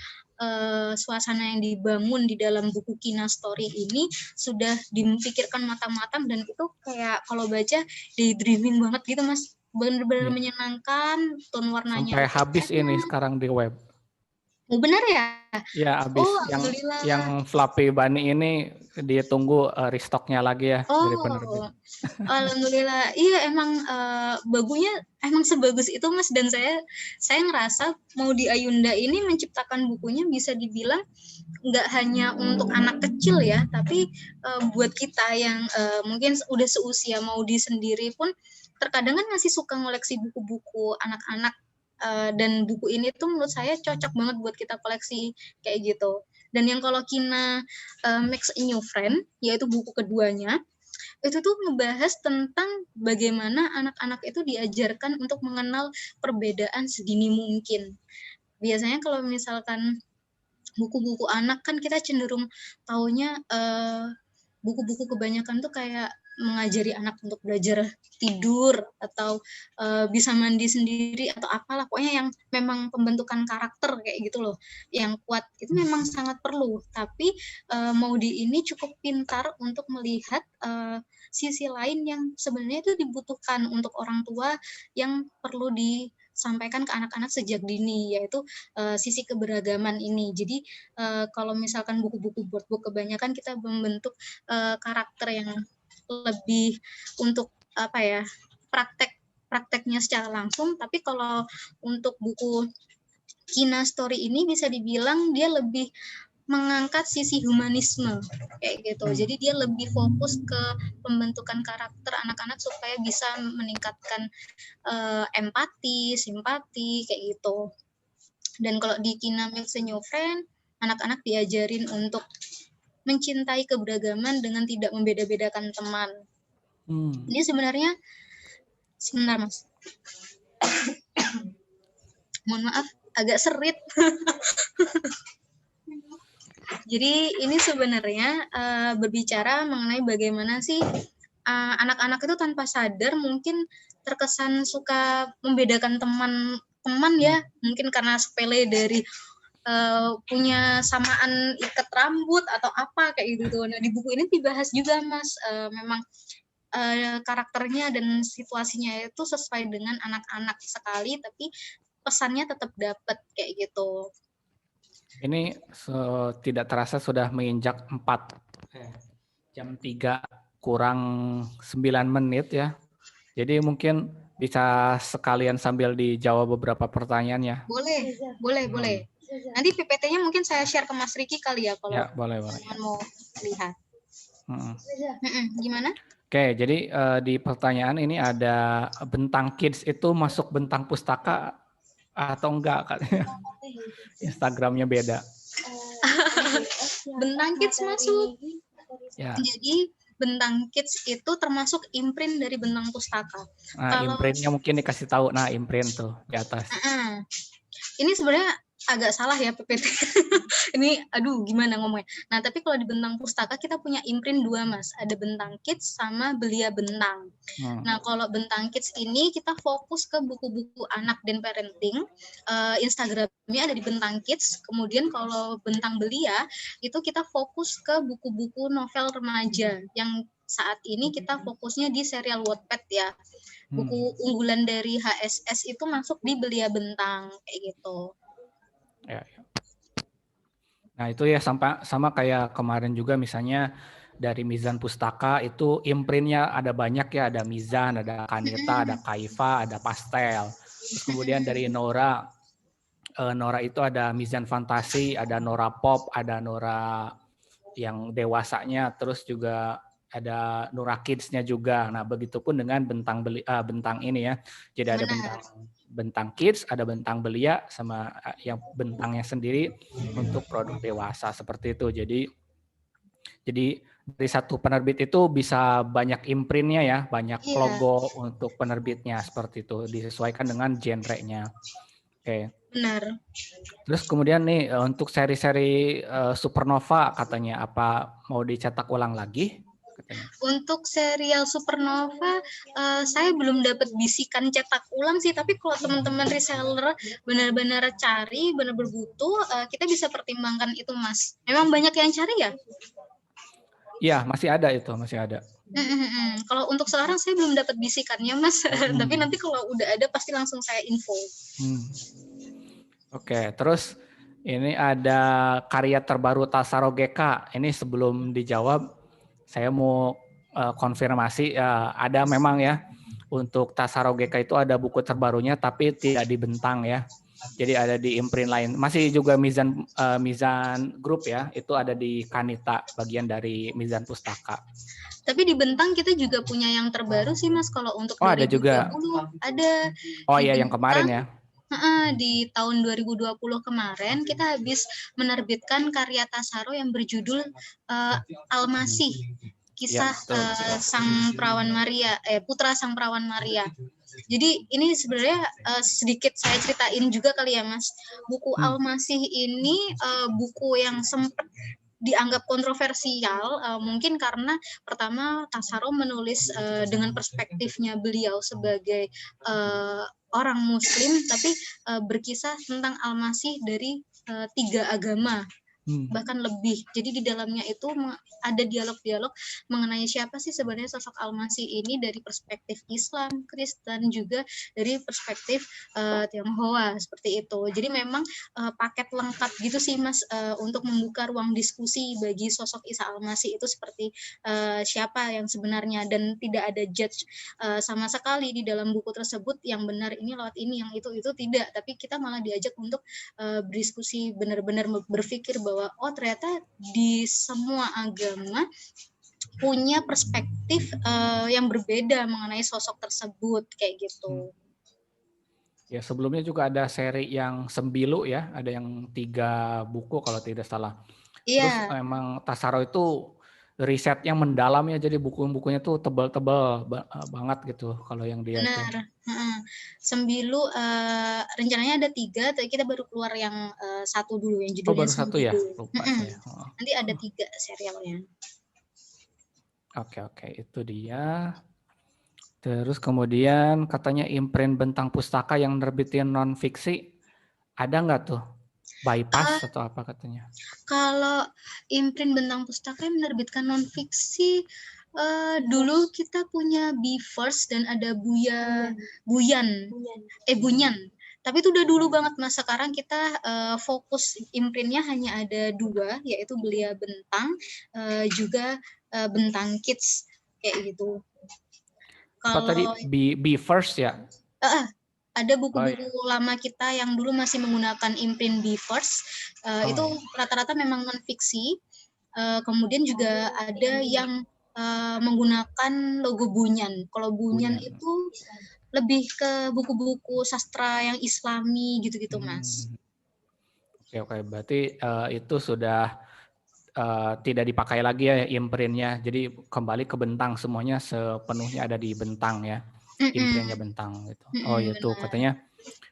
suasana yang dibangun di dalam buku Kina Story ini sudah dipikirkan matang-matang, dan itu kayak kalau baca daydreaming banget gitu Mas. Benar-benar menyenangkan, tone warnanya
Sampai
itu
habis ini
enak.
sekarang di web.
Oh benar ya?
Ya habis.
Oh
Yang
alhamdulillah.
Fluffy Bunny ini dia tunggu restocknya lagi ya dari penerbit.
Oh, alhamdulillah. Iya emang bagunya emang sebagus itu Mas, dan saya ngerasa mau di Ayunda ini menciptakan bukunya bisa dibilang nggak hanya untuk anak kecil ya, tapi buat kita yang mungkin udah seusia Maudi sendiri pun terkadang kan masih suka ngoleksi buku-buku anak-anak, dan buku ini tuh menurut saya cocok banget buat kita koleksi kayak gitu. Dan yang kalau Kina Makes a New Friend, yaitu buku keduanya, itu tuh ngebahas tentang bagaimana anak-anak itu diajarkan untuk mengenal perbedaan sedini mungkin. Biasanya kalau misalkan buku-buku anak kan kita cenderung taunya buku-buku kebanyakan tuh kayak mengajari anak untuk belajar tidur atau bisa mandi sendiri atau apalah, pokoknya yang memang pembentukan karakter kayak gitu loh yang kuat, itu memang sangat perlu. Tapi Maudi ini cukup pintar untuk melihat sisi lain yang sebenarnya itu dibutuhkan untuk orang tua yang perlu disampaikan ke anak-anak sejak dini, yaitu sisi keberagaman ini. Jadi kalau misalkan buku-buku boardbook kebanyakan kita membentuk karakter yang lebih untuk apa ya, prakteknya secara langsung. Tapi kalau untuk buku Kina Story ini bisa dibilang dia lebih mengangkat sisi humanisme kayak gitu. Jadi dia lebih fokus ke pembentukan karakter anak-anak supaya bisa meningkatkan empati, simpati kayak gitu. Dan kalau di Kina Makes a New Friend, anak-anak diajarin untuk mencintai keberagaman dengan tidak membeda-bedakan teman. Jadi sebenarnya, sebentar Mas. Mohon maaf, agak serit. Jadi ini sebenarnya berbicara mengenai bagaimana sih anak-anak itu tanpa sadar mungkin terkesan suka membedakan teman ya, mungkin karena sepele dari punya samaan ikat rambut atau apa kayak gitu. Nah di buku ini dibahas juga Mas, memang karakternya dan situasinya itu sesuai dengan anak-anak sekali, tapi pesannya tetap dapat kayak gitu.
Ini tidak terasa sudah menginjak jam 3 kurang 9 menit ya. Jadi mungkin bisa sekalian sambil dijawab beberapa pertanyaan ya.
Boleh. Nanti PPT-nya mungkin saya share ke Mas Riki kali ya kalau
ya, boleh.
teman mau lihat. Gimana?
Oke, jadi di pertanyaan ini ada Bentang Kids itu masuk Bentang Pustaka atau enggak katanya. Instagramnya beda.
Bentang Kids masuk.
Ya.
Jadi Bentang Kids itu termasuk imprint dari Bentang Pustaka.
Nah, imprintnya mungkin dikasih tahu. Nah, imprint tuh di atas.
Ini sebenarnya agak salah ya PPT. Ini aduh gimana ngomongnya. Nah, tapi kalau di Bentang Pustaka kita punya imprint 2 Mas. Ada Bentang Kids sama Belia Bentang. Nah, kalau Bentang Kids ini kita fokus ke buku-buku anak dan parenting. Instagramnya ada di Bentang Kids. Kemudian kalau Bentang Belia itu kita fokus ke buku-buku novel remaja yang saat ini kita fokusnya di serial Wattpad ya. Buku unggulan dari HSS itu masuk di Belia Bentang kayak gitu.
Ya. Nah itu ya sama kayak kemarin juga misalnya dari Mizan Pustaka itu imprintnya ada banyak ya, ada Mizan, ada Kanita, ada Kaifa, ada Pastel. Terus kemudian dari Nora Nora itu ada mizan fantasi, ada Nora pop, ada Nora yang dewasanya, terus juga ada Nora Kids-nya juga. Nah, begitupun dengan bentang ini ya. Jadi ada bentang kids, ada bentang belia, sama yang bentangnya sendiri untuk produk dewasa seperti itu. Jadi dari satu penerbit itu bisa banyak imprintnya ya, banyak logo untuk penerbitnya seperti itu, disesuaikan dengan genre-nya. Oke.
Benar.
Terus kemudian nih untuk seri-seri Supernova katanya apa mau dicetak ulang lagi? Katanya.
Untuk serial Supernova, saya belum dapat bisikan cetak ulang sih, tapi kalau teman-teman reseller benar-benar cari, benar-benar butuh, kita bisa pertimbangkan itu, Mas. Memang banyak yang cari ya?
Iya, masih ada itu, masih ada.
Kalau untuk sekarang saya belum dapat bisikannya, Mas. Tapi nanti kalau udah ada pasti langsung saya info.
Oke, terus ini ada karya terbaru Tasaro GK. Ini sebelum dijawab, saya mau konfirmasi. Ada memang ya, untuk Tasaro GK itu ada buku terbarunya, tapi tidak dibentang ya. Jadi ada di imprint lain. Masih juga Mizan Group ya, itu ada di Kanita, bagian dari Mizan Pustaka.
Tapi di Bentang kita juga punya yang terbaru sih, Mas. Kalau untuk 2020
ada juga.
Ada.
Oh iya, yang kemarin ya.
Di tahun 2020 kemarin kita habis menerbitkan karya Tasaro yang berjudul Almasih, kisah Sang Perawan Maria, putra Sang Perawan Maria. Jadi ini sebenarnya sedikit saya ceritain juga kali ya, Mas. Buku Almasih ini buku yang sempat dianggap kontroversial, mungkin karena pertama Tasaro menulis dengan perspektifnya beliau sebagai orang Muslim, tapi berkisah tentang Al-Masih dari 3 agama, bahkan lebih. Jadi di dalamnya itu ada dialog-dialog mengenai siapa sih sebenarnya sosok Al-Masih ini dari perspektif Islam, Kristen, juga dari perspektif Tionghoa, seperti itu. Jadi memang paket lengkap gitu sih, Mas, untuk membuka ruang diskusi bagi sosok Isa Al-Masih itu seperti siapa yang sebenarnya, dan tidak ada judge sama sekali di dalam buku tersebut yang benar ini lewat ini, yang itu tidak, tapi kita malah diajak untuk berdiskusi, benar-benar berpikir bahwa oh ternyata di semua agama punya perspektif yang berbeda mengenai sosok tersebut, kayak gitu.
Ya, sebelumnya juga ada seri yang Sembilu ya, ada yang 3 buku kalau tidak salah. Terus emang Tasaro itu risetnya mendalam ya, jadi buku-bukunya tuh tebal-tebal banget gitu kalau yang dia itu.
Sembilu rencananya ada 3, tapi kita baru keluar yang 1 dulu, yang judulnya
baru
Sembilu.
1 ya? Lupa saya.
Nanti ada 3 serialnya.
Oke, itu dia. Terus kemudian katanya imprint Bentang Pustaka yang nerbitin non-fiksi, ada nggak tuh? Bypass atau apa katanya?
Kalau imprint Bentang Pustaka yang menerbitkan non-fiksi, dulu kita punya Be First dan ada Bunyan. Tapi itu udah dulu banget, Mas. Sekarang kita fokus imprintnya hanya ada 2, yaitu Belia Bentang, juga Bentang Kids, kayak gitu.
Apa tadi? Be First ya?
Ada buku-buku lama kita yang dulu masih menggunakan imprint Be First, itu rata-rata memang non-fiksi. Kemudian juga ada yang menggunakan logo Bunyan. Kalau Bunyan itu lebih ke buku-buku sastra yang Islami gitu-gitu, Mas.
Oke, berarti itu sudah tidak dipakai lagi ya imprintnya. Jadi kembali ke Bentang, semuanya sepenuhnya ada di Bentang ya. Imprintnya Bentang gitu. Oh itu katanya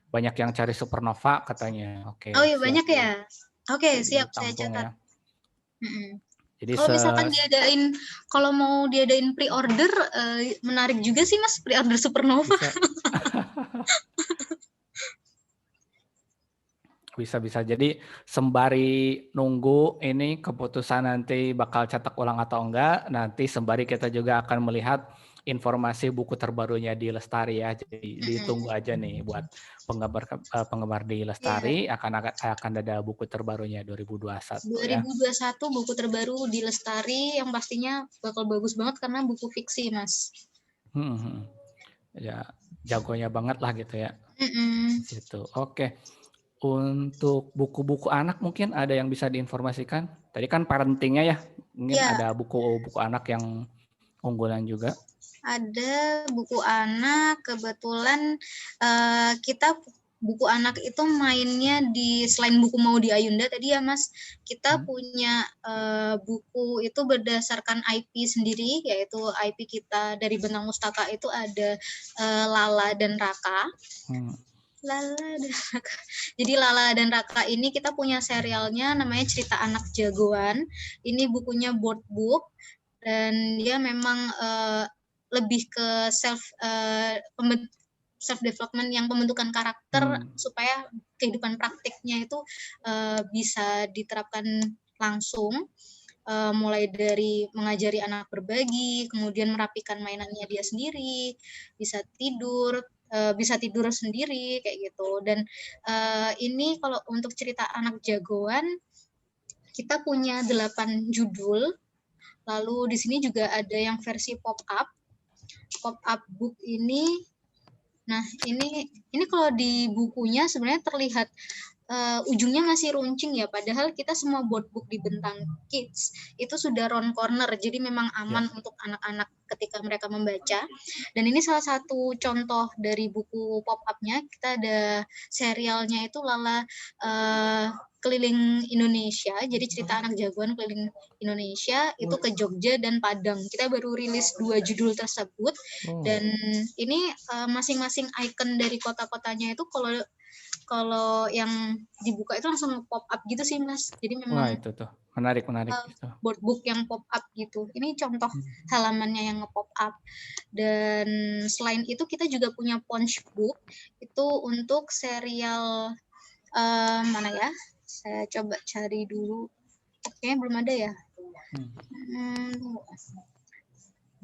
banyak yang cari Supernova katanya. Oke.
Oh iya, banyak ya. Oke, siap, saya catat. Jadi kalau misalkan kalau mau diadain pre-order, menarik juga sih, Mas, pre-order Supernova.
Bisa. Jadi sembari nunggu ini keputusan nanti bakal cetak ulang atau enggak, nanti sembari kita juga akan melihat informasi buku terbarunya di Lestari ya. Jadi ditunggu aja nih buat penggemar di Lestari, akan ada buku terbarunya 2021 ya.
2021 buku terbaru di Lestari yang pastinya bakal bagus banget karena buku fiksi, Mas.
Ya, jagonya banget lah gitu ya. Gitu. Oke. Untuk buku-buku anak mungkin ada yang bisa diinformasikan? Tadi kan parentingnya ya, mungkin
Ya,
ada buku-buku anak yang unggulan juga.
ada buku anak, kebetulan kita buku anak itu mainnya di selain buku Maudi Ayunda tadi ya Mas, kita punya buku itu berdasarkan IP sendiri, yaitu IP kita dari Benang Mustaka itu ada Lala dan Raka. Lala dan Raka. Jadi Lala dan Raka ini kita punya serialnya namanya Cerita Anak Jagoan. Ini bukunya board book dan dia memang lebih ke self development yang pembentukan karakter supaya kehidupan praktiknya itu bisa diterapkan langsung, mulai dari mengajari anak berbagi, kemudian merapikan mainannya dia sendiri, bisa tidur sendiri kayak gitu. Dan ini kalau untuk cerita anak jagoan kita punya 8 judul. Lalu di sini juga ada yang versi pop-up book ini. Nah, ini kalau di bukunya sebenarnya terlihat ujungnya masih runcing ya, padahal kita semua board book di Bentang Kids itu sudah round corner, jadi memang aman untuk anak-anak ketika mereka membaca. Dan ini salah satu contoh dari buku pop-up-nya, kita ada serialnya itu Lala keliling Indonesia, jadi cerita anak jagoan keliling Indonesia itu ke Jogja dan Padang. Kita baru rilis 2 judul tersebut dan ini masing-masing icon dari kota-kotanya itu kalau yang dibuka itu langsung pop up gitu sih Mas. Jadi memang
itu tuh menarik
board book yang pop up gitu. Ini contoh halamannya yang nge-pop up. Dan selain itu kita juga punya punch book itu untuk serial mana ya? Saya coba cari dulu. Kayaknya belum ada ya.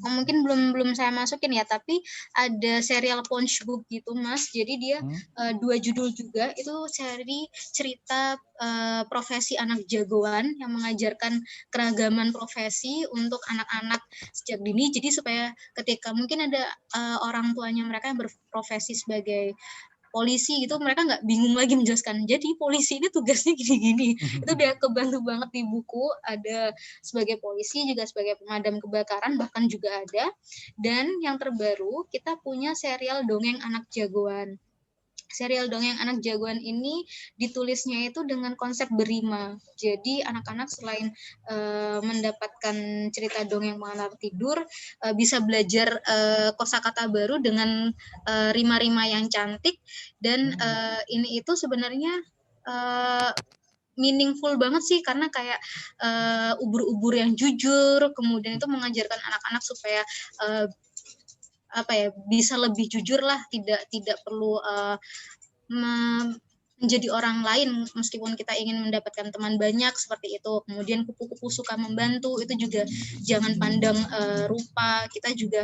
Mungkin belum saya masukin ya, tapi ada serial punch book gitu Mas. Jadi dia 2 judul juga, itu seri cerita profesi anak jagoan yang mengajarkan keragaman profesi untuk anak-anak sejak dini. Jadi supaya ketika mungkin ada orang tuanya mereka yang berprofesi sebagai polisi gitu, mereka nggak bingung lagi menjelaskan. Jadi polisi ini tugasnya gini-gini. Itu udah kebantu banget di buku. Ada sebagai polisi, juga sebagai pemadam kebakaran, bahkan juga ada. Dan yang terbaru, kita punya serial Dongeng Anak Jagoan. Serial Dongeng Anak Jagoan ini ditulisnya itu dengan konsep berima. Jadi anak-anak selain mendapatkan cerita dongeng mengantar tidur, bisa belajar kosakata baru dengan rima-rima yang cantik. Dan ini itu sebenarnya meaningful banget sih, karena kayak ubur-ubur yang jujur, kemudian itu mengajarkan anak-anak supaya bisa lebih jujur lah, tidak perlu menjadi orang lain meskipun kita ingin mendapatkan teman banyak seperti itu. Kemudian kupu-kupu suka membantu, itu juga jangan pandang rupa, kita juga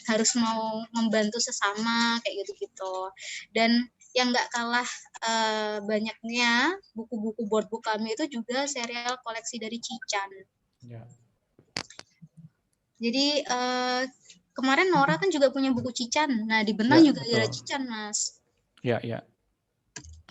harus mau membantu sesama kayak gitu-gitu. Dan yang nggak kalah banyaknya buku-buku board book kami itu juga serial koleksi dari Cican. Jadi kemarin Nora kan juga punya buku Cican. Nah, di Benang juga ada Cican, Mas.
Iya.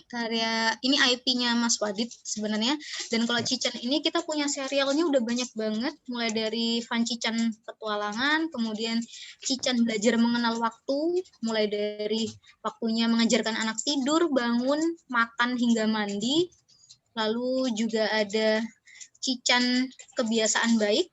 Karya ini IP-nya Mas Wadid sebenarnya. Dan kalau Cican ini kita punya serialnya udah banyak banget, mulai dari Van Cican Petualangan, kemudian Cican Belajar Mengenal Waktu, mulai dari waktunya mengajarkan anak tidur, bangun, makan hingga mandi. Lalu juga ada Cican Kebiasaan Baik.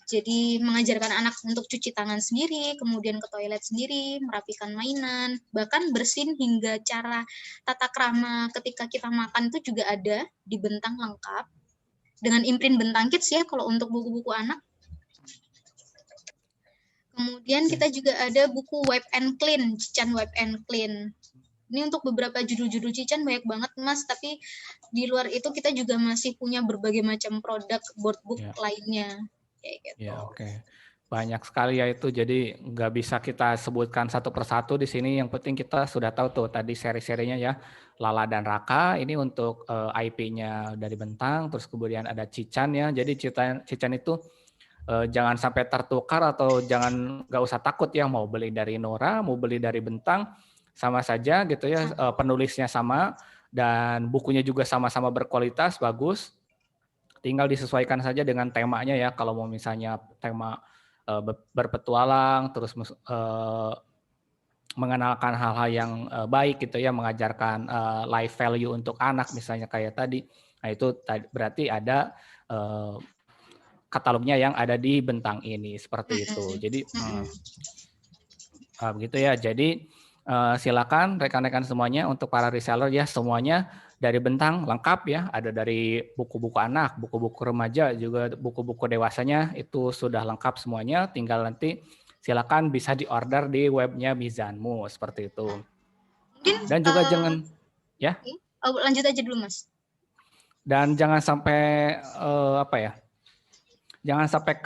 Jadi mengajarkan anak untuk cuci tangan sendiri, kemudian ke toilet sendiri, merapikan mainan, bahkan bersin hingga cara tata krama ketika kita makan itu juga ada di Bentang lengkap. Dengan imprint Bentang Kids ya kalau untuk buku-buku anak. Kemudian kita juga ada buku Wipe and Clean, Cican Wipe and Clean. Ini untuk beberapa judul-judul Cican banyak banget Mas, tapi di luar itu kita juga masih punya berbagai macam produk board book lainnya. Gitu.
Ya, oke. Banyak sekali ya itu, jadi nggak bisa kita sebutkan satu persatu di sini. Yang penting kita sudah tahu tuh tadi seri-serinya ya, Lala dan Raka. Ini untuk IP-nya dari Bentang, terus kemudian ada Cican ya. Jadi Cican itu jangan sampai tertukar atau nggak usah takut ya, mau beli dari Nora, mau beli dari Bentang, sama saja gitu ya, penulisnya sama. dan bukunya juga sama-sama berkualitas, bagus. Tinggal disesuaikan saja dengan temanya ya. Kalau mau misalnya tema berpetualang, terus mengenalkan hal-hal yang baik gitu ya, mengajarkan life value untuk anak misalnya kayak tadi. Nah itu berarti ada katalognya yang ada di Bentang ini seperti itu. Jadi begitu ya. Jadi silakan rekan-rekan semuanya untuk para reseller ya, semuanya dari Bentang lengkap ya, ada dari buku-buku anak, buku-buku remaja, juga buku-buku dewasanya itu sudah lengkap semuanya, tinggal nanti silakan bisa diorder di webnya Mizanmu seperti itu.
Mungkin
dan juga jangan ya.
Lanjut aja dulu Mas.
Dan jangan sampai apa ya? Jangan sampai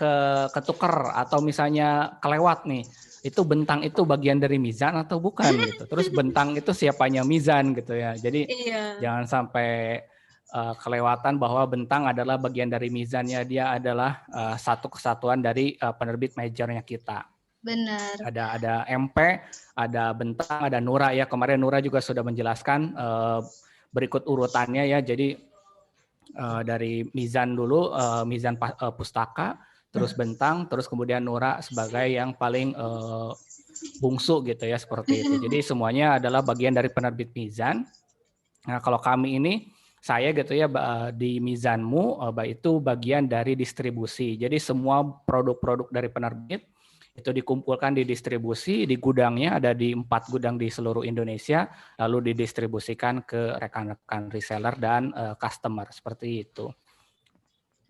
ketuker atau misalnya kelewat nih. Itu Bentang itu bagian dari Mizan atau bukan gitu. Terus Bentang itu siapanya Mizan gitu ya. Jadi jangan sampai kelewatan bahwa Bentang adalah bagian dari Mizannya, dia adalah satu kesatuan dari penerbit majornya kita.
Benar.
Ada MP, ada Bentang, ada Nura ya. Kemarin Nura juga sudah menjelaskan berikut urutannya ya. Jadi dari Mizan dulu, Mizan Pustaka, terus Bentang, terus kemudian Nura sebagai yang paling bungsu gitu ya, seperti itu. Jadi semuanya adalah bagian dari penerbit Mizan. Nah kalau kami ini, saya gitu ya di Mizanmu itu bagian dari distribusi. Jadi semua produk-produk dari penerbit itu dikumpulkan di distribusi, di gudangnya ada di 4 gudang di seluruh Indonesia, lalu didistribusikan ke rekan-rekan reseller dan customer seperti itu.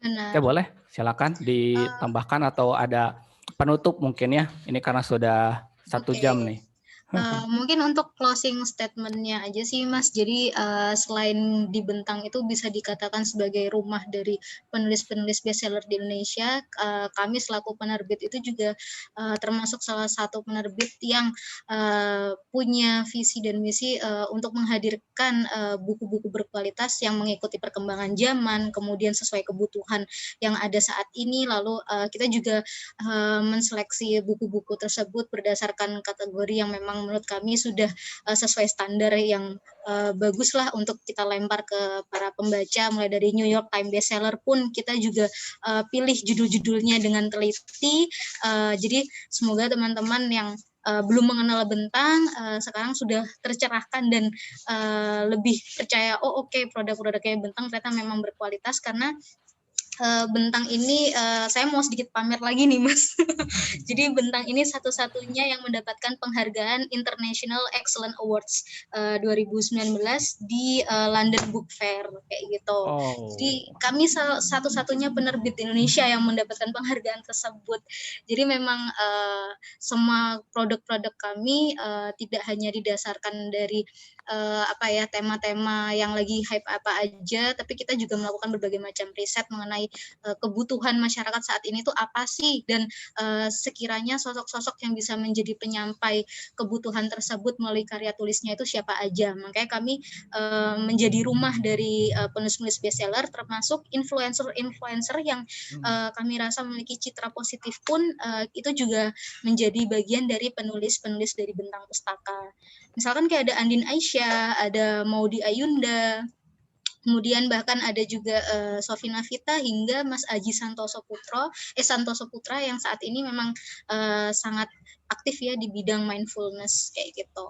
Benar.
Oke, boleh silakan ditambahkan atau ada penutup mungkin ya. Ini karena sudah 1 jam nih.
Mungkin untuk closing statement-nya aja sih Mas. Jadi selain di Bentang itu bisa dikatakan sebagai rumah dari penulis-penulis bestseller di Indonesia, kami selaku penerbit itu juga termasuk salah satu penerbit yang punya visi dan misi untuk menghadirkan buku-buku berkualitas yang mengikuti perkembangan zaman, kemudian sesuai kebutuhan yang ada saat ini. Lalu kita juga menseleksi buku-buku tersebut berdasarkan kategori yang memang menurut kami sudah sesuai standar yang bagus lah untuk kita lempar ke para pembaca. Mulai dari New York Times bestseller pun kita juga pilih judul-judulnya dengan teliti. Jadi semoga teman-teman yang belum mengenal Bentang sekarang sudah tercerahkan dan lebih percaya, oh oke, produk-produknya Bentang ternyata memang berkualitas, karena Bentang ini saya mau sedikit pamer lagi nih Mas. Jadi Bentang ini satu-satunya yang mendapatkan penghargaan International Excellence Awards 2019 di London Book Fair kayak gitu. Jadi kami satu-satunya penerbit Indonesia yang mendapatkan penghargaan tersebut. Jadi memang semua produk-produk kami tidak hanya didasarkan dari tema-tema yang lagi hype apa aja, tapi kita juga melakukan berbagai macam riset mengenai kebutuhan masyarakat saat ini tuh apa sih, dan sekiranya sosok-sosok yang bisa menjadi penyampai kebutuhan tersebut melalui karya tulisnya itu siapa aja. Makanya kami menjadi rumah dari penulis-penulis bestseller, termasuk influencer-influencer yang kami rasa memiliki citra positif pun itu juga menjadi bagian dari penulis-penulis dari Bentang Pustaka. Misalkan kayak ada Andin Aisyah, ada Maudy Ayunda, kemudian bahkan ada juga Sofina Vita hingga Mas Aji Santoso Putra yang saat ini memang sangat aktif ya di bidang mindfulness kayak gitu.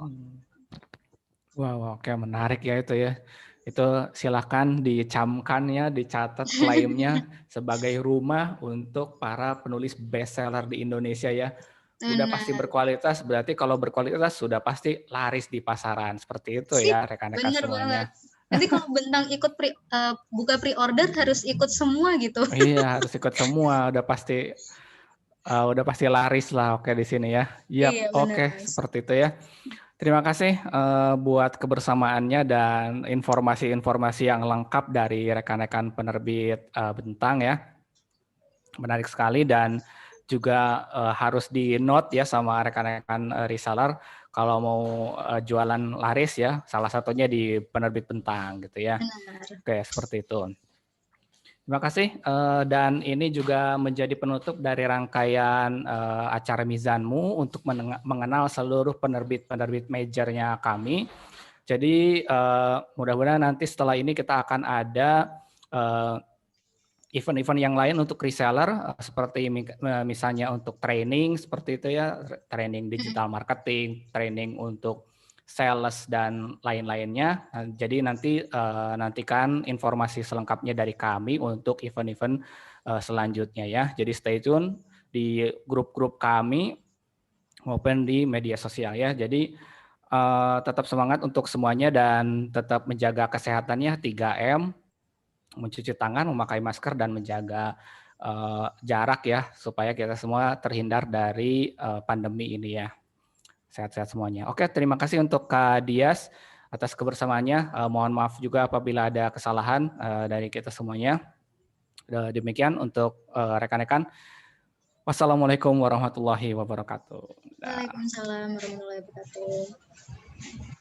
Wow, oke, menarik ya itu ya. Itu silakan dicamkan ya, dicatat klaimnya sebagai rumah untuk para penulis bestseller di Indonesia ya. Udah pasti berkualitas, berarti kalau berkualitas sudah pasti laris di pasaran. Seperti itu ya rekan-rekan semuanya.
Nanti kalau Bentang ikut buka pre-order harus ikut semua gitu.
Iya, harus ikut semua, udah pasti laris lah. Oke di sini ya. Iya, oke, seperti itu ya. Terima kasih buat kebersamaannya dan informasi-informasi yang lengkap dari rekan-rekan penerbit Bentang ya. Menarik sekali, dan juga harus di note ya sama rekan-rekan reseller kalau mau jualan laris ya, salah satunya di penerbit Bentang gitu ya. Oke, seperti itu. Terima kasih, dan ini juga menjadi penutup dari rangkaian acara Mizanmu untuk mengenal seluruh penerbit-penerbit majornya kami. Jadi mudah-mudahan nanti setelah ini kita akan ada event-event yang lain untuk reseller seperti misalnya untuk training seperti itu ya, training digital marketing, training untuk sales dan lain-lainnya. Jadi nantikan informasi selengkapnya dari kami untuk event-event selanjutnya ya. Jadi stay tune di grup-grup kami maupun di media sosial ya. Jadi tetap semangat untuk semuanya dan tetap menjaga kesehatannya 3M, mencuci tangan, memakai masker, dan menjaga jarak ya, supaya kita semua terhindar dari pandemi ini ya. Sehat-sehat semuanya. Oke, terima kasih untuk Kak Dias atas kebersamaannya. Mohon maaf juga apabila ada kesalahan dari kita semuanya. Demikian untuk rekan-rekan. Wassalamualaikum warahmatullahi wabarakatuh.
Waalaikumsalam warahmatullahi wabarakatuh.